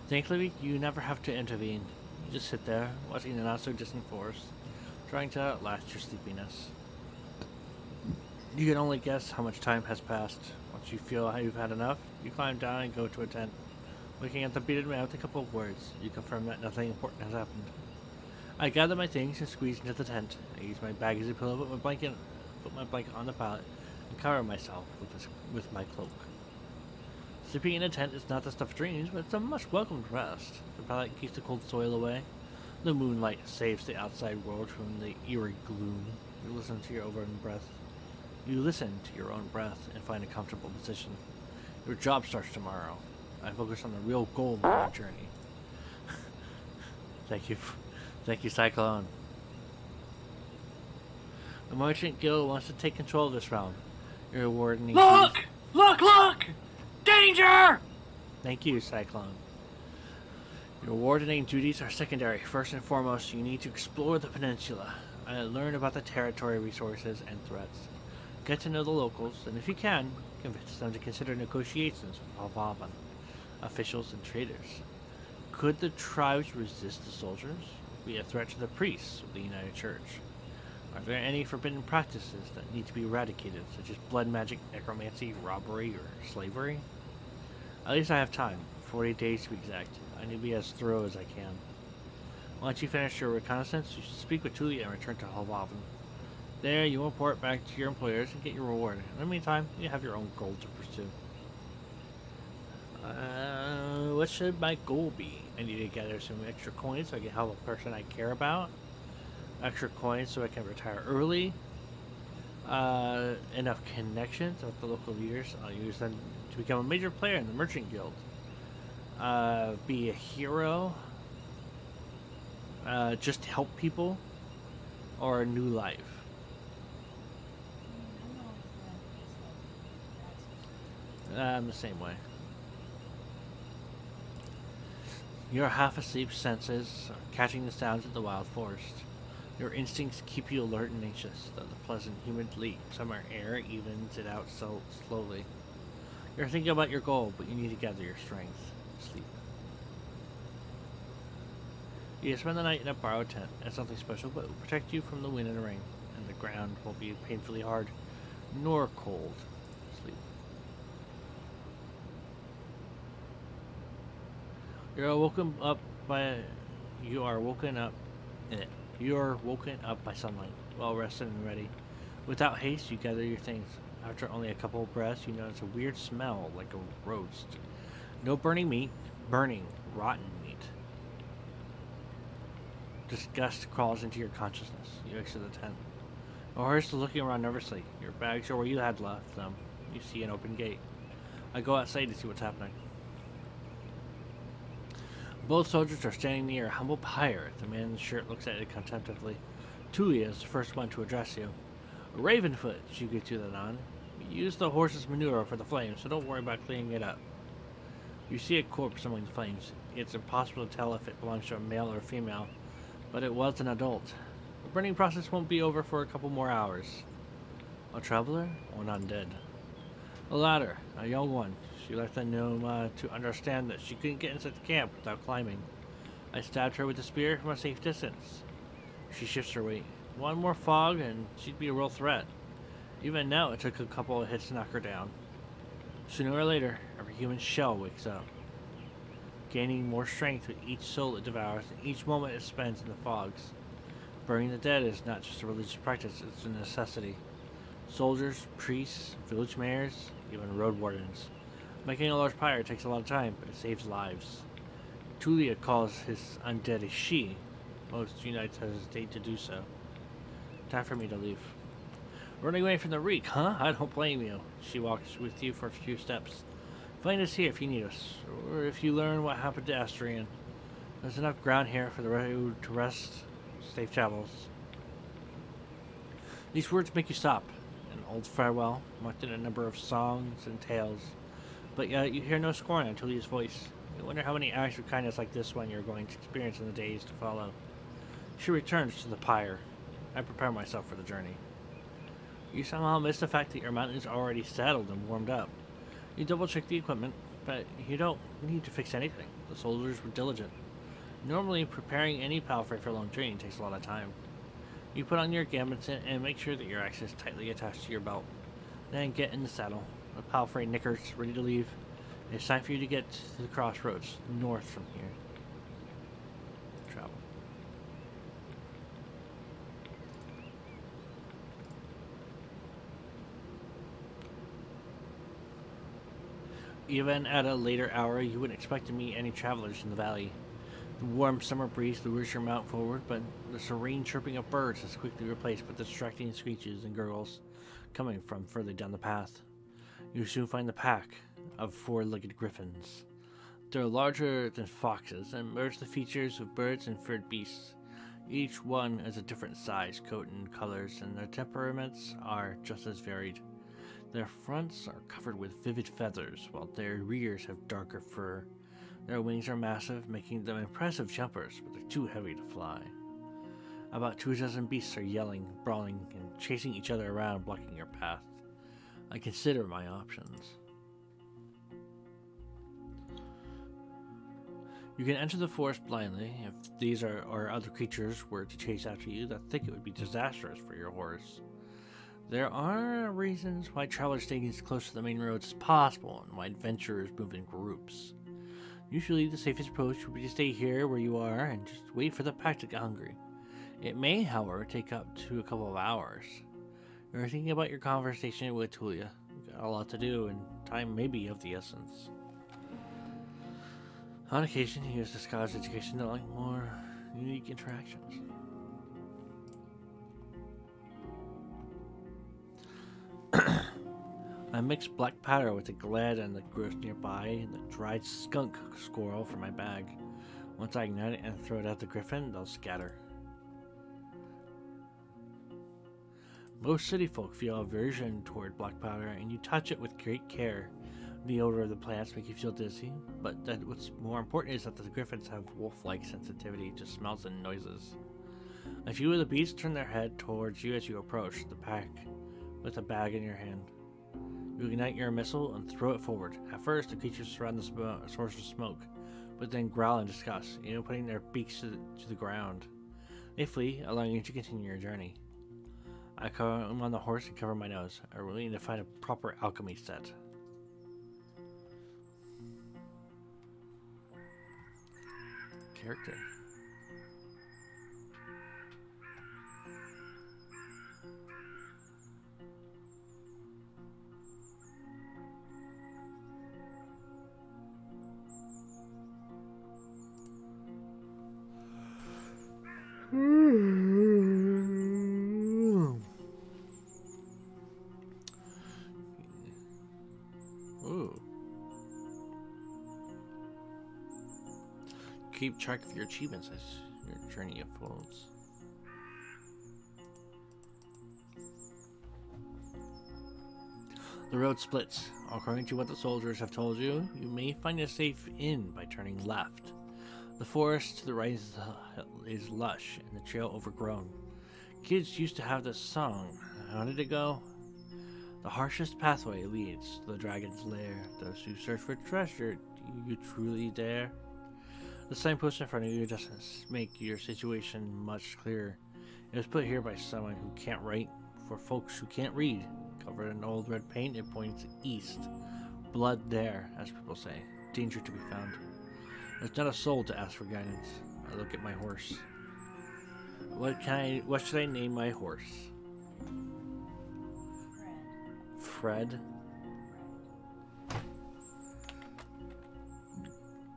Thankfully, you never have to intervene. You just sit there, watching the not-so-distant forest, trying to outlast your sleepiness. You can only guess how much time has passed. Once you feel you've had enough, you climb down and go to a tent. Looking at the bearded man with a couple of words, you confirm that nothing important has happened. I gather my things and squeeze into the tent. I use my bag as a pillow, put my blanket on the pallet, and cover myself with my cloak. Sleeping in a tent is not the stuff of dreams, but it's a much welcomed rest. The pallet keeps the cold soil away. The moonlight saves the outside world from the eerie gloom. You listen to your own breath. And find a comfortable position. Your job starts tomorrow. I focus on the real goal of my journey. Thank you, Cyclone. The Merchant Guild wants to take control of this realm. Your warden needs Look! Danger! Thank you, Cyclone. Your wardening duties are secondary. First and foremost, you need to explore the peninsula. Learn about the territory, resources, and threats. Get to know the locals, and if you can, convince them to consider negotiations with Halvavan, officials, and traders. Could the tribes resist the soldiers? Be a threat to the priests of the United Church? Are there any forbidden practices that need to be eradicated, such as blood magic, necromancy, robbery, or slavery? At least I have time, 40 days to be exact. I need to be as thorough as I can. Once you finish your reconnaissance, you should speak with Tulia and return to Halvavan. There, you will report back to your employers and get your reward. In the meantime, you have your own goal to pursue. What should my goal be? I need to gather some extra coins so I can help a person I care about. Extra coins so I can retire early. Enough connections with the local leaders. I'll use them to become a major player in the Merchant Guild. Be a hero. Just help people. Or a new life. I'm the same way. Your half-asleep senses are catching the sounds of the wild forest. Your instincts keep you alert and anxious, though the pleasant, humid late summer air evens it out so slowly. You're thinking about your goal, but you need to gather your strength. Sleep. You spend the night in a borrowed tent as something special, but it will protect you from the wind and rain, and the ground won't be painfully hard nor cold. Sleep. You're woken up by you are woken up You're woken up by sunlight, well rested and ready. Without haste, you gather your things. After only a couple of breaths, you notice a weird smell like a roast. No burning meat, burning, rotten meat. Disgust crawls into your consciousness. You exit the tent. A horse is looking around nervously. Your bags are where you had left them. You see an open gate. I go outside to see what's happening. Both soldiers are standing near a humble pyre. The man in the shirt looks at it contemplatively. Tulia is the first one to address you. Ravenfoot, she gets you that on. Use the horse's manure for the flames, so don't worry about cleaning it up. You see a corpse among the flames. It's impossible to tell if it belongs to a male or a female, but it was an adult. The burning process won't be over for a couple more hours. A traveler or an undead? The latter, a young one. She left the gnome to understand that she couldn't get inside the camp without climbing. I stabbed her with a spear from a safe distance. She shifts her weight. One more fog and she'd be a real threat. Even now, it took a couple of hits to knock her down. Sooner or later, every human shell wakes up, gaining more strength with each soul it devours and each moment it spends in the fogs. Burying the dead is not just a religious practice, it's a necessity. Soldiers, priests, village mayors, even roadwardens. Making a large pyre takes a lot of time, but it saves lives. Tulia calls his undead a she. Most unites hesitate to do so. Time for me to leave. Running away from the reek, huh? I don't blame you. She walks with you for a few steps. Find us here if you need us, or if you learn what happened to Astrian. There's enough ground here for the road to rest. Safe travels. These words make you stop. An old farewell, marked in a number of songs and tales. But yet you hear no scorn on Tulia's voice. You wonder how many acts of kindness like this one you're going to experience in the days to follow. She returns to the pyre. I prepare myself for the journey. You somehow miss the fact that your mount is already saddled and warmed up. You double check the equipment, but you don't need to fix anything. The soldiers were diligent. Normally, preparing any palfrey for a long journey takes a lot of time. You put on your gambits and make sure that your axe is tightly attached to your belt. Then get in the saddle. The palfrey knickers, ready to leave. It's time for you to get to the crossroads, north from here. Travel. Even at a later hour, you wouldn't expect to meet any travelers in the valley. The warm summer breeze lures your mount forward, but the serene chirping of birds is quickly replaced by distracting screeches and gurgles coming from further down the path. You soon find the pack of four-legged griffins. They're larger than foxes and merge the features of birds and furred beasts. Each one is a different size, coat, and colors, and their temperaments are just as varied. Their fronts are covered with vivid feathers, while their rears have darker fur. Their wings are massive, making them impressive jumpers, but they're too heavy to fly. About 24 beasts are yelling, brawling, and chasing each other around, blocking your path. I consider my options. You can enter the forest blindly. If these or other creatures were to chase after you, I think it would be disastrous for your horse. There are reasons why travelers stay as close to the main roads as possible, and why adventurers move in groups. Usually the safest approach would be to stay here where you are and just wait for the pack to get hungry. It may, however, take up to a couple of hours. You're thinking about your conversation with Tulia. You've got a lot to do, and time may be of the essence. On occasion, you use disguised education to like more unique interactions. I mix black powder with the glad and the gross nearby and the dried skunk squirrel for my bag. Once I ignite it and throw it at the griffin, they'll scatter. Most city folk feel aversion toward black powder, and you touch it with great care. The odor of the plants make you feel dizzy, but what's more important is that the griffins have wolf-like sensitivity to smells and noises. A few of the beasts turn their head towards you as you approach the pack with a bag in your hand. You ignite your missile and throw it forward. At first, the creatures surround the source of smoke, but then growl in disgust, even putting their beaks to the ground. They flee, allowing you to continue your journey. I come on the horse and cover my nose. I really need to find a proper alchemy set. Character. Ooh. Keep track of your achievements as your journey unfolds. The road splits. According to what the soldiers have told you, you may find a safe inn by turning left. The forest to the right is lush and the trail overgrown. Kids used to have this song. How did it go? The harshest pathway leads to the dragon's lair. Those who search for treasure, do you truly dare? The signpost in front of you doesn't make your situation much clearer. It was put here by someone who can't write for folks who can't read. Covered in old red paint, it points east. Blood there, as people say. Danger to be found. There's not a soul to ask for guidance. I look at my horse. What should I name my horse? Fred?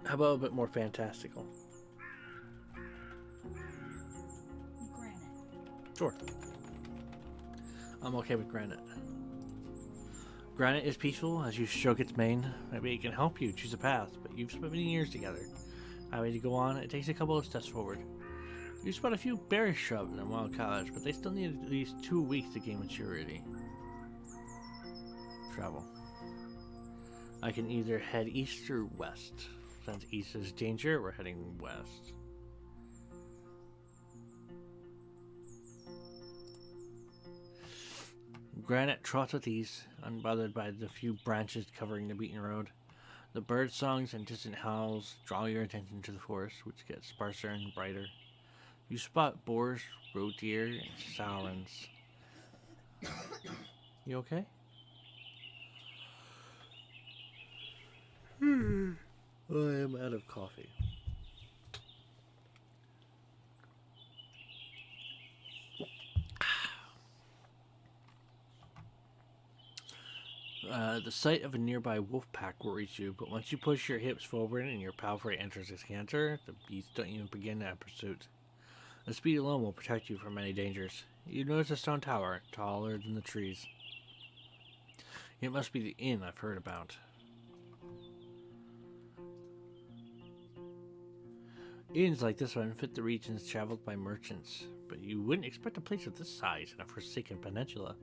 How about a bit more fantastical? Granite. Sure. I'm okay with Granite. Granite is peaceful as you stroke its mane. Maybe it can help you choose a path, but you've spent many years together. Highway to go on, it takes a couple of steps forward. You spot a few berry shrubs in a wild cottage, but they still need at least 2 weeks to gain maturity. Travel. I can either head east or west. Since east is danger, we're heading west. Granite trots with ease, unbothered by the few branches covering the beaten road. The bird songs and distant howls draw your attention to the forest, which gets sparser and brighter. You spot boars, roe deer, and saurons. You okay? I am out of coffee. The sight of a nearby wolf pack worries you, but once you push your hips forward and your palfrey enters its canter, the beasts don't even begin that pursuit. The speed alone will protect you from many dangers. You notice a stone tower, taller than the trees. It must be the inn I've heard about. Inns like this one fit the regions traveled by merchants, but you wouldn't expect a place of this size in a forsaken peninsula.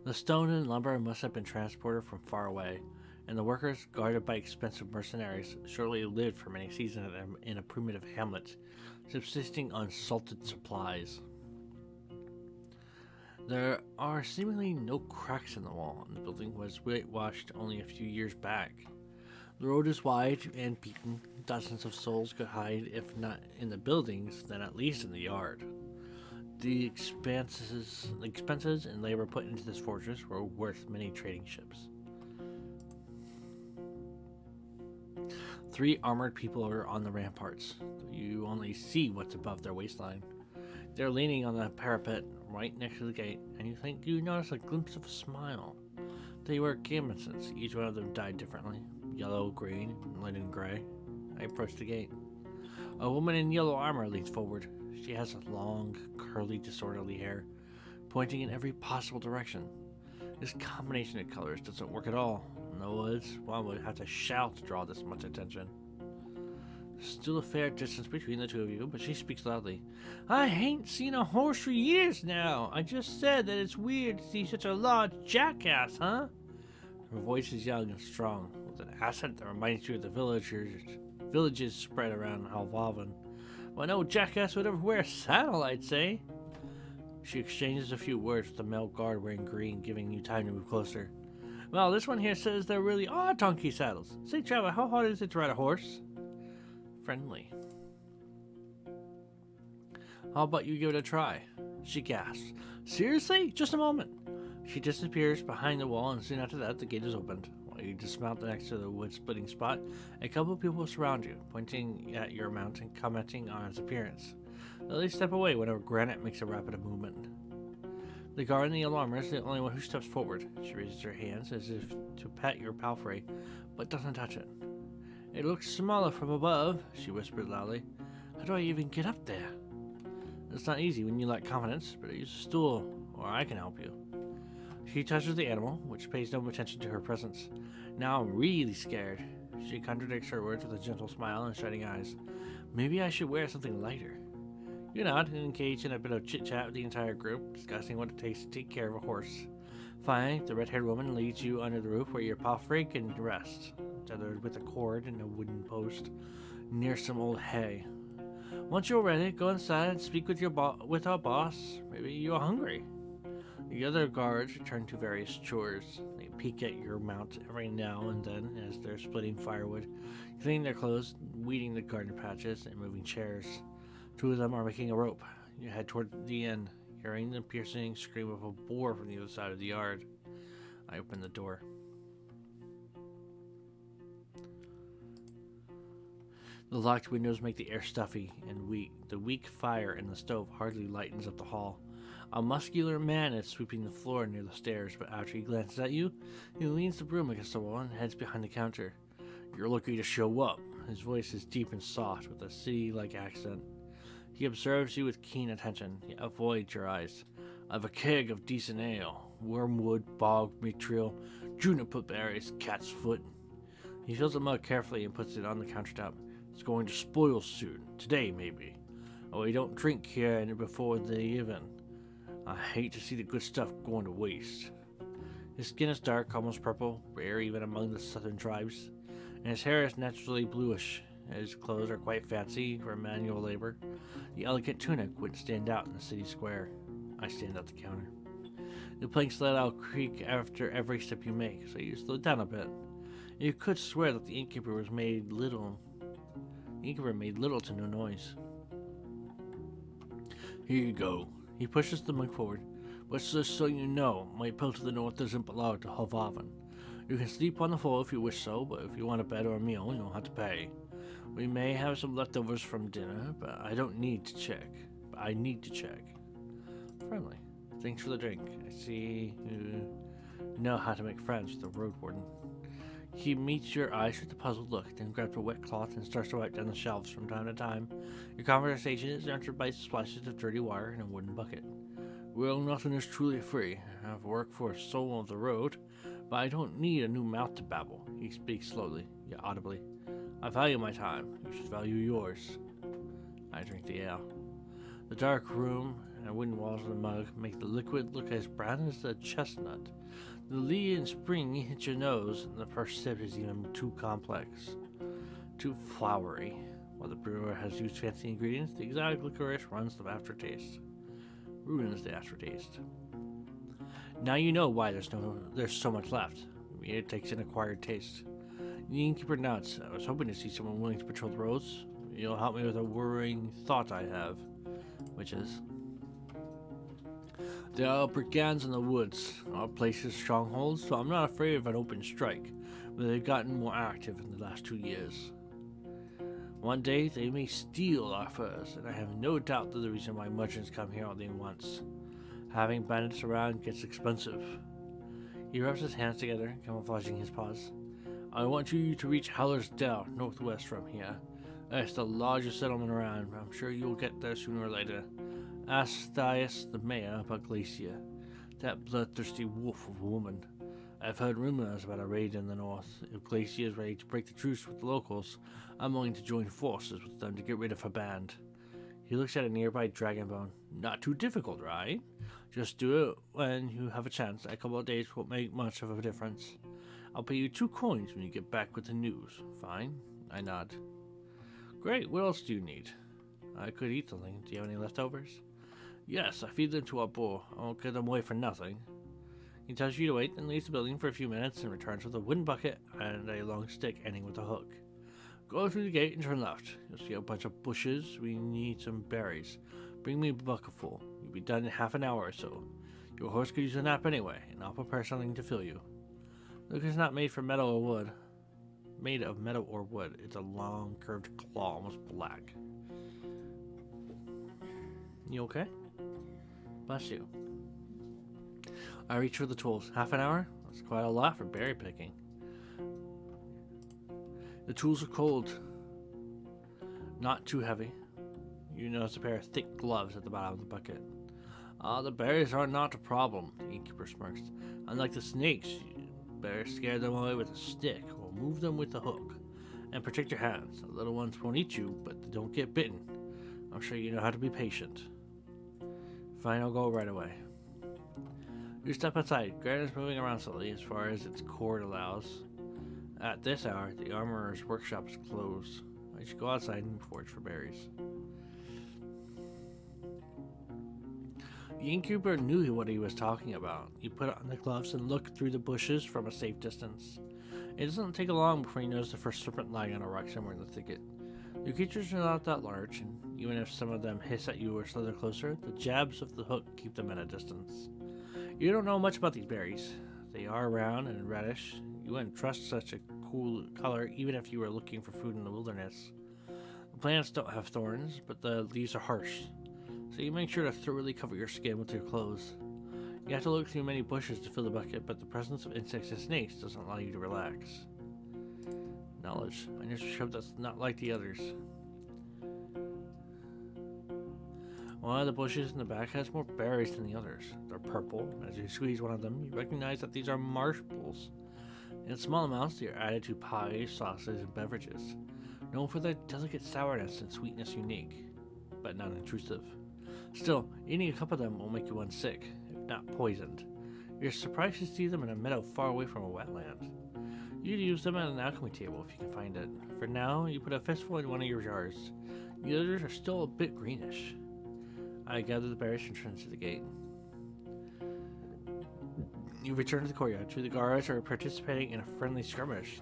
The stone and lumber must have been transported from far away, and the workers, guarded by expensive mercenaries, surely lived for many seasons in a primitive hamlet, subsisting on salted supplies. There are seemingly no cracks in the wall, and the building was whitewashed only a few years back. The road is wide and beaten. Dozens of souls could hide, if not in the buildings, then at least in the yard. The expenses and labor put into this fortress were worth many trading ships. 3 armored people are on the ramparts. You only see what's above their waistline. They're leaning on the parapet right next to the gate, and you think you notice a glimpse of a smile. They were Gambesons. Each one of them died differently. Yellow, green, and linen gray. I approach the gate. A woman in yellow armor leans forward. She has long, curly, disorderly hair, pointing in every possible direction. This combination of colors doesn't work at all. In the woods, one would have to shout to draw this much attention. There's still a fair distance between the two of you, but she speaks loudly. I ain't seen a horse for years now. I just said that it's weird to see such a large jackass, huh? Her voice is young and strong, with an accent that reminds you of the villages spread around Halvalven. Well, no jackass would ever wear a saddle, I'd say. She exchanges a few words with the male guard wearing green, giving you time to move closer. Well, this one here says there really are donkey saddles. Say, Trevor, how hard is it to ride a horse? Friendly. How about you give it a try? She gasps. Seriously? Just a moment. She disappears behind the wall, and soon after that, the gate is opened. While you dismount next to the wood-splitting spot, a couple of people surround you, pointing at your mount and commenting on its appearance. They step away whenever Granite makes a rapid movement. The guard and the alarmer is the only one who steps forward. She raises her hands as if to pet your palfrey, but doesn't touch it. It looks smaller from above, she whispered loudly. How do I even get up there? It's not easy when you lack confidence, but use a stool, or I can help you. She touches the animal, which pays no attention to her presence. Now I'm really scared. She contradicts her words with a gentle smile and shining eyes. Maybe I should wear something lighter. You nod and engage in a bit of chit-chat with the entire group, discussing what it takes to take care of a horse. Finally, the red-haired woman leads you under the roof where your palfrey can rest, tethered with a cord and a wooden post, near some old hay. Once you're ready, go inside and speak with with our boss. Maybe you're hungry. The other guards return to various chores. They peek at your mount every now and then as they're splitting firewood, cleaning their clothes, weeding the garden patches, and moving chairs. Two of them are making a rope. You head toward the end, hearing the piercing scream of a boar from the other side of the yard. I open the door. The locked windows make the air stuffy and weak. The weak fire in the stove hardly lightens up the hall. A muscular man is sweeping the floor near the stairs, but after he glances at you, he leans the broom against the wall and heads behind the counter. You're lucky to show up. His voice is deep and soft, with a city-like accent. He observes you with keen attention. He avoids your eyes. I've a keg of decent ale. Wormwood, bog, mithril, juniper berries, cat's foot. He fills the mug carefully and puts it on the countertop. It's going to spoil soon. Today, maybe. Oh, we don't drink here before the even. I hate to see the good stuff going to waste. His skin is dark, almost purple, rare even among the southern tribes, and his hair is naturally bluish. His clothes are quite fancy for manual labor. The elegant tunic wouldn't stand out in the city square. I stand at the counter. The planks let out creak after every step you make, so you slow down a bit. You could swear that the innkeeper made little to no noise. Here you go. He pushes the mug forward. But just so you know, my pill to the north doesn't belong to Hovavan. You can sleep on the floor if you wish so, but if you want a bed or a meal, you'll have to pay. We may have some leftovers from dinner, but I need to check. Friendly. Thanks for the drink. I see you know how to make friends with the Roadwarden. He meets your eyes with a puzzled look, then grabs a wet cloth and starts to wipe down the shelves from time to time. Your conversation is answered by splashes of dirty water in a wooden bucket. Well, nothing is truly free. I've worked for a soul of the road, but I don't need a new mouth to babble. He speaks slowly, yet audibly. I value my time. You should value yours. I drink the ale. The dark room and wooden walls of the mug make the liquid look as brown as a chestnut. The lee and spring hit your nose, and the first sip is even too complex, too flowery. While the brewer has used fancy ingredients, the exotic licorice runs the aftertaste. Ruins the aftertaste. Now you know why there's so much left. It takes an acquired taste. The innkeeper nods. I was hoping to see someone willing to patrol the roads. You'll help me with a worrying thought I have, which is... There are brigands in the woods. Our place is strongholds, so I'm not afraid of an open strike, but they've gotten more active in the last 2 years. One day they may steal our furs, and I have no doubt that the reason why merchants come here only once. Having bandits around gets expensive. He rubs his hands together, camouflaging his paws. I want you to reach Howler's Dell, northwest from here. It's the largest settlement around, but I'm sure you'll get there sooner or later. Ask Thias, the mayor, about Glacia, that bloodthirsty wolf of a woman. I've heard rumors about a raid in the north. If Glacia is ready to break the truce with the locals, I'm willing to join forces with them to get rid of her band. He looks at a nearby dragon bone. Not too difficult, right? Just do it when you have a chance. A couple of days won't make much of a difference. I'll pay you 2 coins when you get back with the news. Fine? I nod. Great, what else do you need? I could eat something. Do you have any leftovers? Yes, I feed them to our bull. I won't give them away for nothing. He tells you to wait, then leaves the building for a few minutes and returns with a wooden bucket and a long stick ending with a hook. Go through the gate and turn left. You'll see a bunch of bushes. We need some berries. Bring me a bucketful. You'll be done in half an hour or so. Your horse could use a nap anyway, and I'll prepare something to fill you. Look, it's not made from metal or wood. Made of metal or wood. It's a long, curved claw, almost black. You okay? Bless you. I reach for the tools. Half an hour? That's quite a lot for berry picking. The tools are cold. Not too heavy. You notice a pair of thick gloves at the bottom of the bucket. The berries are not a problem, the innkeeper smirks. Unlike the snakes, you better scare them away with a stick or move them with a hook. And protect your hands. The little ones won't eat you, but they don't get bitten. I'm sure you know how to be patient. Fine, I'll go right away. You step outside. Granite is moving around slowly as far as its cord allows. At this hour, the armorer's workshop is closed. I should go outside and forage for berries. The innkeeper knew what he was talking about. He put on the gloves and looked through the bushes from a safe distance. It doesn't take long before he knows the first serpent lying on a rock somewhere in the thicket. The creatures are not that large, and even if some of them hiss at you or slither closer, the jabs of the hook keep them at a distance. You don't know much about these berries. They are round and reddish. You wouldn't trust such a cool color even if you were looking for food in the wilderness. The plants don't have thorns, but the leaves are harsh, so you make sure to thoroughly cover your skin with your clothes. You have to look through many bushes to fill the bucket, but the presence of insects and snakes doesn't allow you to relax. Knowledge. I just hope that's not like the others. One of the bushes in the back has more berries than the others. They're purple. As you squeeze one of them, you recognize that these are marshmallows. In small amounts, they are added to pies, sauces, and beverages, known for their delicate sourness and sweetness unique, but not intrusive. Still, eating a cup of them will make you unsick, if not poisoned. You're surprised to see them in a meadow far away from a wetland. You'd use them at an alchemy table if you can find it. For now, you put a fistful in one of your jars. The others are still a bit greenish. I gather the berries and turn to the gate. You return to the courtyard. Two of the guards are participating in a friendly skirmish.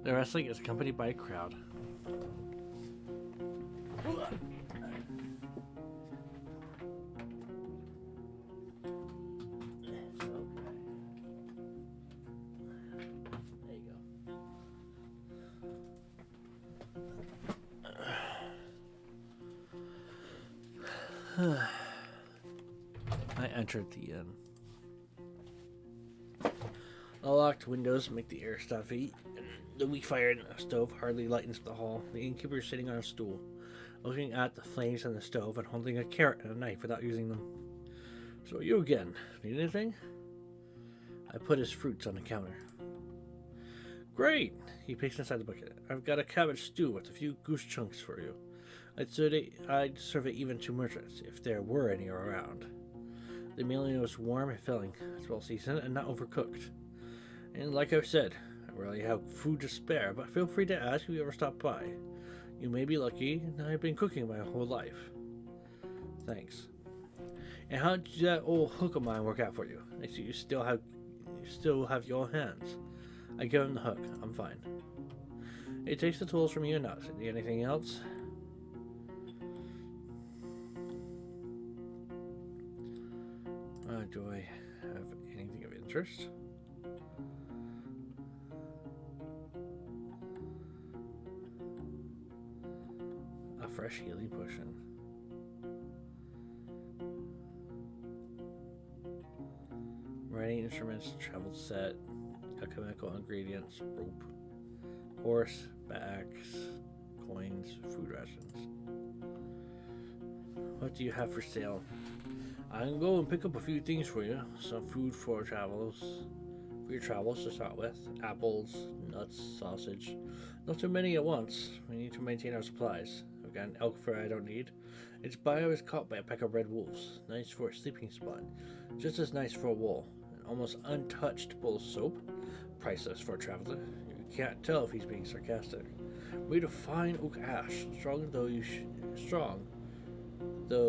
The wrestling is accompanied by a crowd. I entered the inn. The locked windows make the air stuffy, and the weak fire in the stove hardly lightens the hall. The innkeeper is sitting on a stool, looking at the flames in the stove and holding a carrot and a knife without using them. So you again. Need anything? I put his fruits on the counter. Great! He peeks inside the bucket. I've got a cabbage stew with a few goose chunks for you. I'd serve it even to merchants, if there were any around. The meal was warm and filling. It's well seasoned and not overcooked. And like I said, I really have food to spare, but feel free to ask if you ever stop by. You may be lucky, and I've been cooking my whole life. Thanks. And how did that old hook of mine work out for you? I see you still have your hands. I give him the hook. I'm fine. He takes the tools from you and nods. Need anything else? Do I have anything of interest? A fresh healing potion. Writing instruments, travel set, alchemical ingredients, rope, horse, bags, coins, food rations. What do you have for sale? I can go and pick up a few things for you. Some food for your travels to start with. Apples, nuts, sausage. Not too many at once. We need to maintain our supplies. I've got an elk fur I don't need. Its bio is caught by a pack of red wolves. Nice for a sleeping spot. Just as nice for a wool. An almost untouched bowl of soap. Priceless for a traveler. You can't tell if he's being sarcastic. Made of fine oak ash, strong, though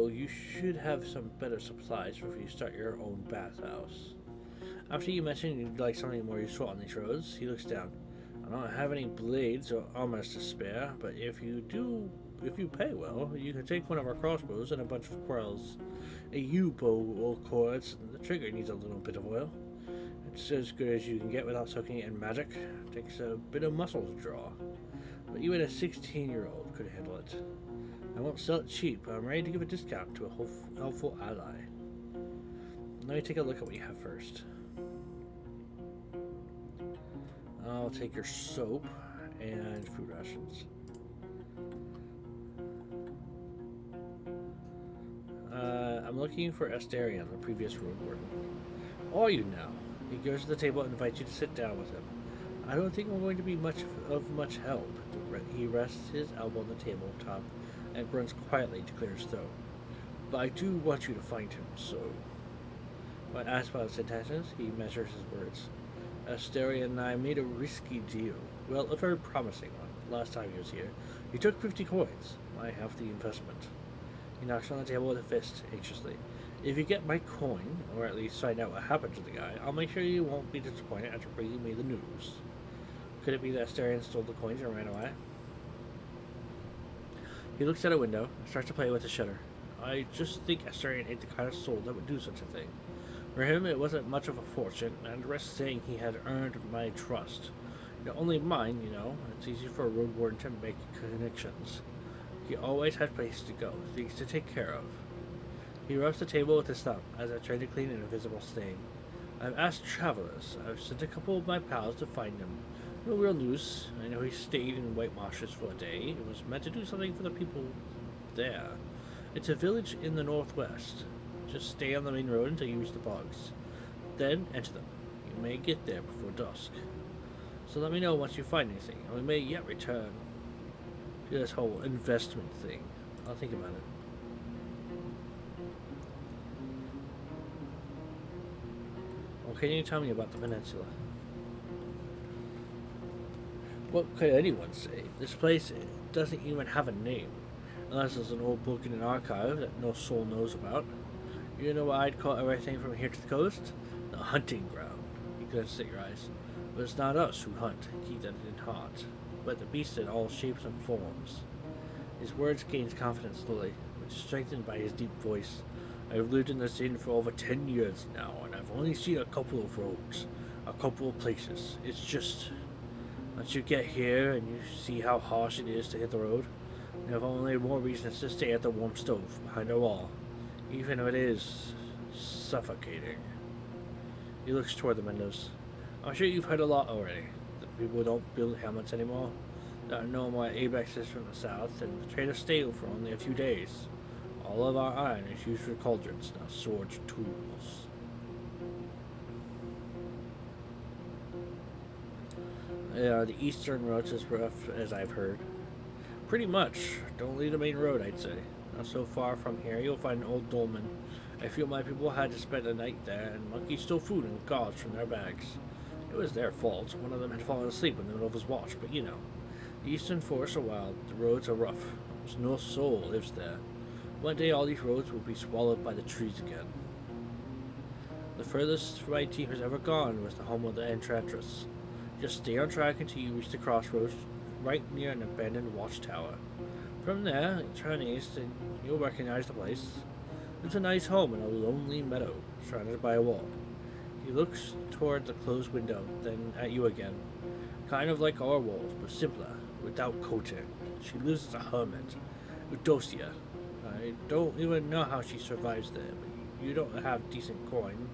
you should have some better supplies before you start your own bathhouse. After you mention you'd like something more useful on these roads, he looks down. I don't have any blades or armor to spare, but if you pay well, you can take one of our crossbows and a bunch of quills. A U-bow will cords, and the trigger needs a little bit of oil. It's as good as you can get without soaking it in magic. Takes a bit of muscle to draw, but even a 16-year-old could handle it. I won't sell it cheap, but I'm ready to give a discount to a helpful ally. Let me take a look at what you have first. I'll take your soap and food rations. I'm looking for Asterion, the previous Roadwarden. Are you now? He goes to the table and invites you to sit down with him. I don't think we're going to be much help. He rests his elbow on the tabletop and grunts quietly to clear his throat. But I do want you to find him, so... When asked about his intentions, he measures his words. Asterion and I made a risky deal. Well, a very promising one. Last time he was here, he took 50 coins. I have the investment. He knocks on the table with a fist, anxiously. If you get my coin, or at least find out what happened to the guy, I'll make sure you won't be disappointed after bringing me the news. Could it be that Asterion stole the coins and ran away? He looks at a window and starts to play with the shutter. I just think Asterion ain't the kind of soul that would do such a thing. For him, it wasn't much of a fortune, and the rest saying he had earned my trust. Only mine, you know. It's easy for a Roadwarden to make connections. He always had places to go, things to take care of. He rubs the table with his thumb, as I try to clean an invisible stain. I've asked travelers. I've sent a couple of my pals to find him. No real news. I know he stayed in White Marshes for a day. It was meant to do something for the people there. It's a village in the northwest. Just stay on the main road until you reach the bogs. Then enter them. You may get there before dusk. So let me know once you find anything, and we may yet return to this whole investment thing. I'll think about it. What can you tell me about the peninsula? What could anyone say? This place doesn't even have a name, unless there's an old book in an archive that no soul knows about. You know what I'd call everything from here to the coast? The hunting ground. You glances at your eyes. But it's not us who hunt, keep that in heart, but the beasts in all shapes and forms. His words gains confidence slowly, which is strengthened by his deep voice. I've lived in this inn for over 10 years now, and I've only seen a couple of roads, a couple of places. It's just, once you get here and you see how harsh it is to hit the road, you have only more reasons to stay at the warm stove behind a wall, even if it is suffocating. He looks toward the windows. I'm sure you've heard a lot already. That people don't build helmets anymore. There are no more abexes from the south, and the traders stale for only a few days. All of our iron is used for cauldrons, not swords or tools. The eastern roads as rough as I've heard. Pretty much. Don't leave the main road, I'd say. Not so far from here, you'll find an old dolmen. A few of my people had to spend the night there, and monkeys stole food and gods from their bags. It was their fault. One of them had fallen asleep in the middle of his watch, but you know. The eastern forests are wild. The roads are rough. There's no soul lives there. One day all these roads will be swallowed by the trees again. The furthest my team has ever gone was the home of the Enchantress. Just stay on track until you reach the crossroads right near an abandoned watchtower. From there, turn east and you'll recognize the place. It's a nice home in a lonely meadow, surrounded by a wall. He looks toward the closed window, then at you again. Kind of like our walls, but simpler, without coating. She lives as a hermit. Eudocia. I don't even know how she survives there, but you don't have decent coin.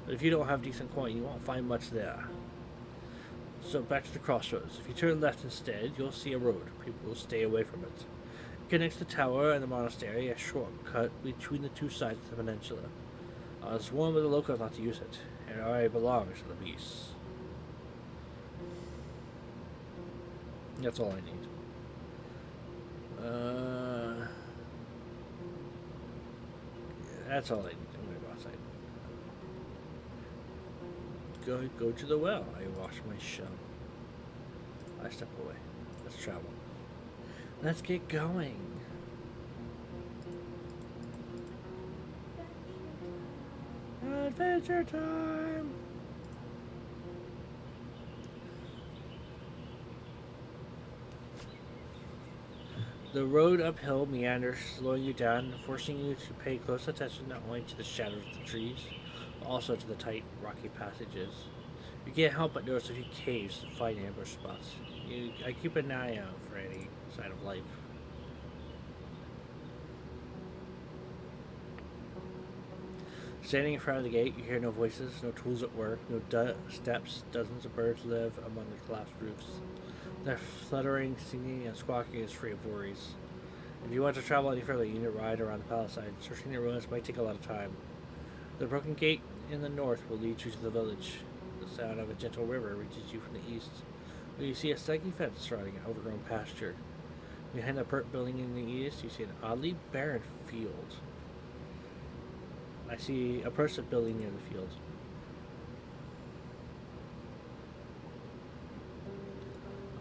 But if you don't have decent coin, you won't find much there. So back to the crossroads. If you turn left instead, you'll see a road. People will stay away from it. It connects the tower and the monastery, a shortcut between the two sides of the peninsula. I was warned by the locals not to use it. It already belongs to the beasts. That's all I need. That's all I need. I'm gonna go outside. Go to the well. I wash my shell. I step away. Let's travel. Let's get going. Adventure time! The road uphill meanders, slowing you down, forcing you to pay close attention not only to the shadows of the trees, but also to the tight, rocky passages. You can't help but notice a few caves and find ambush spots. I keep an eye out for any sign of life. Standing in front of the gate, you hear no voices, no tools at work, no steps. Dozens of birds live among the collapsed roofs. Their fluttering, singing, and squawking is free of worries. If you want to travel any further, you need to ride around the palisade. Searching the ruins might take a lot of time. The broken gate in the north will lead you to the village. The sound of a gentle river reaches you from the east, where you see a saggy fence surrounding an overgrown pasture. Behind the pert building in the east, you see an oddly barren field. I see a person building near the field.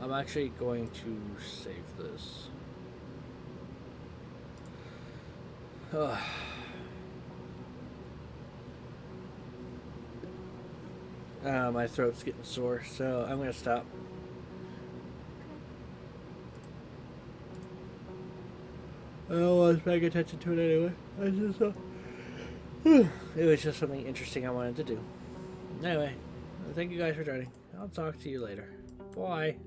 I'm actually going to save this. My throat's getting sore, so I'm going to stop. I was paying attention to it anyway. It was just something interesting I wanted to do. Anyway, thank you guys for joining. I'll talk to you later. Bye.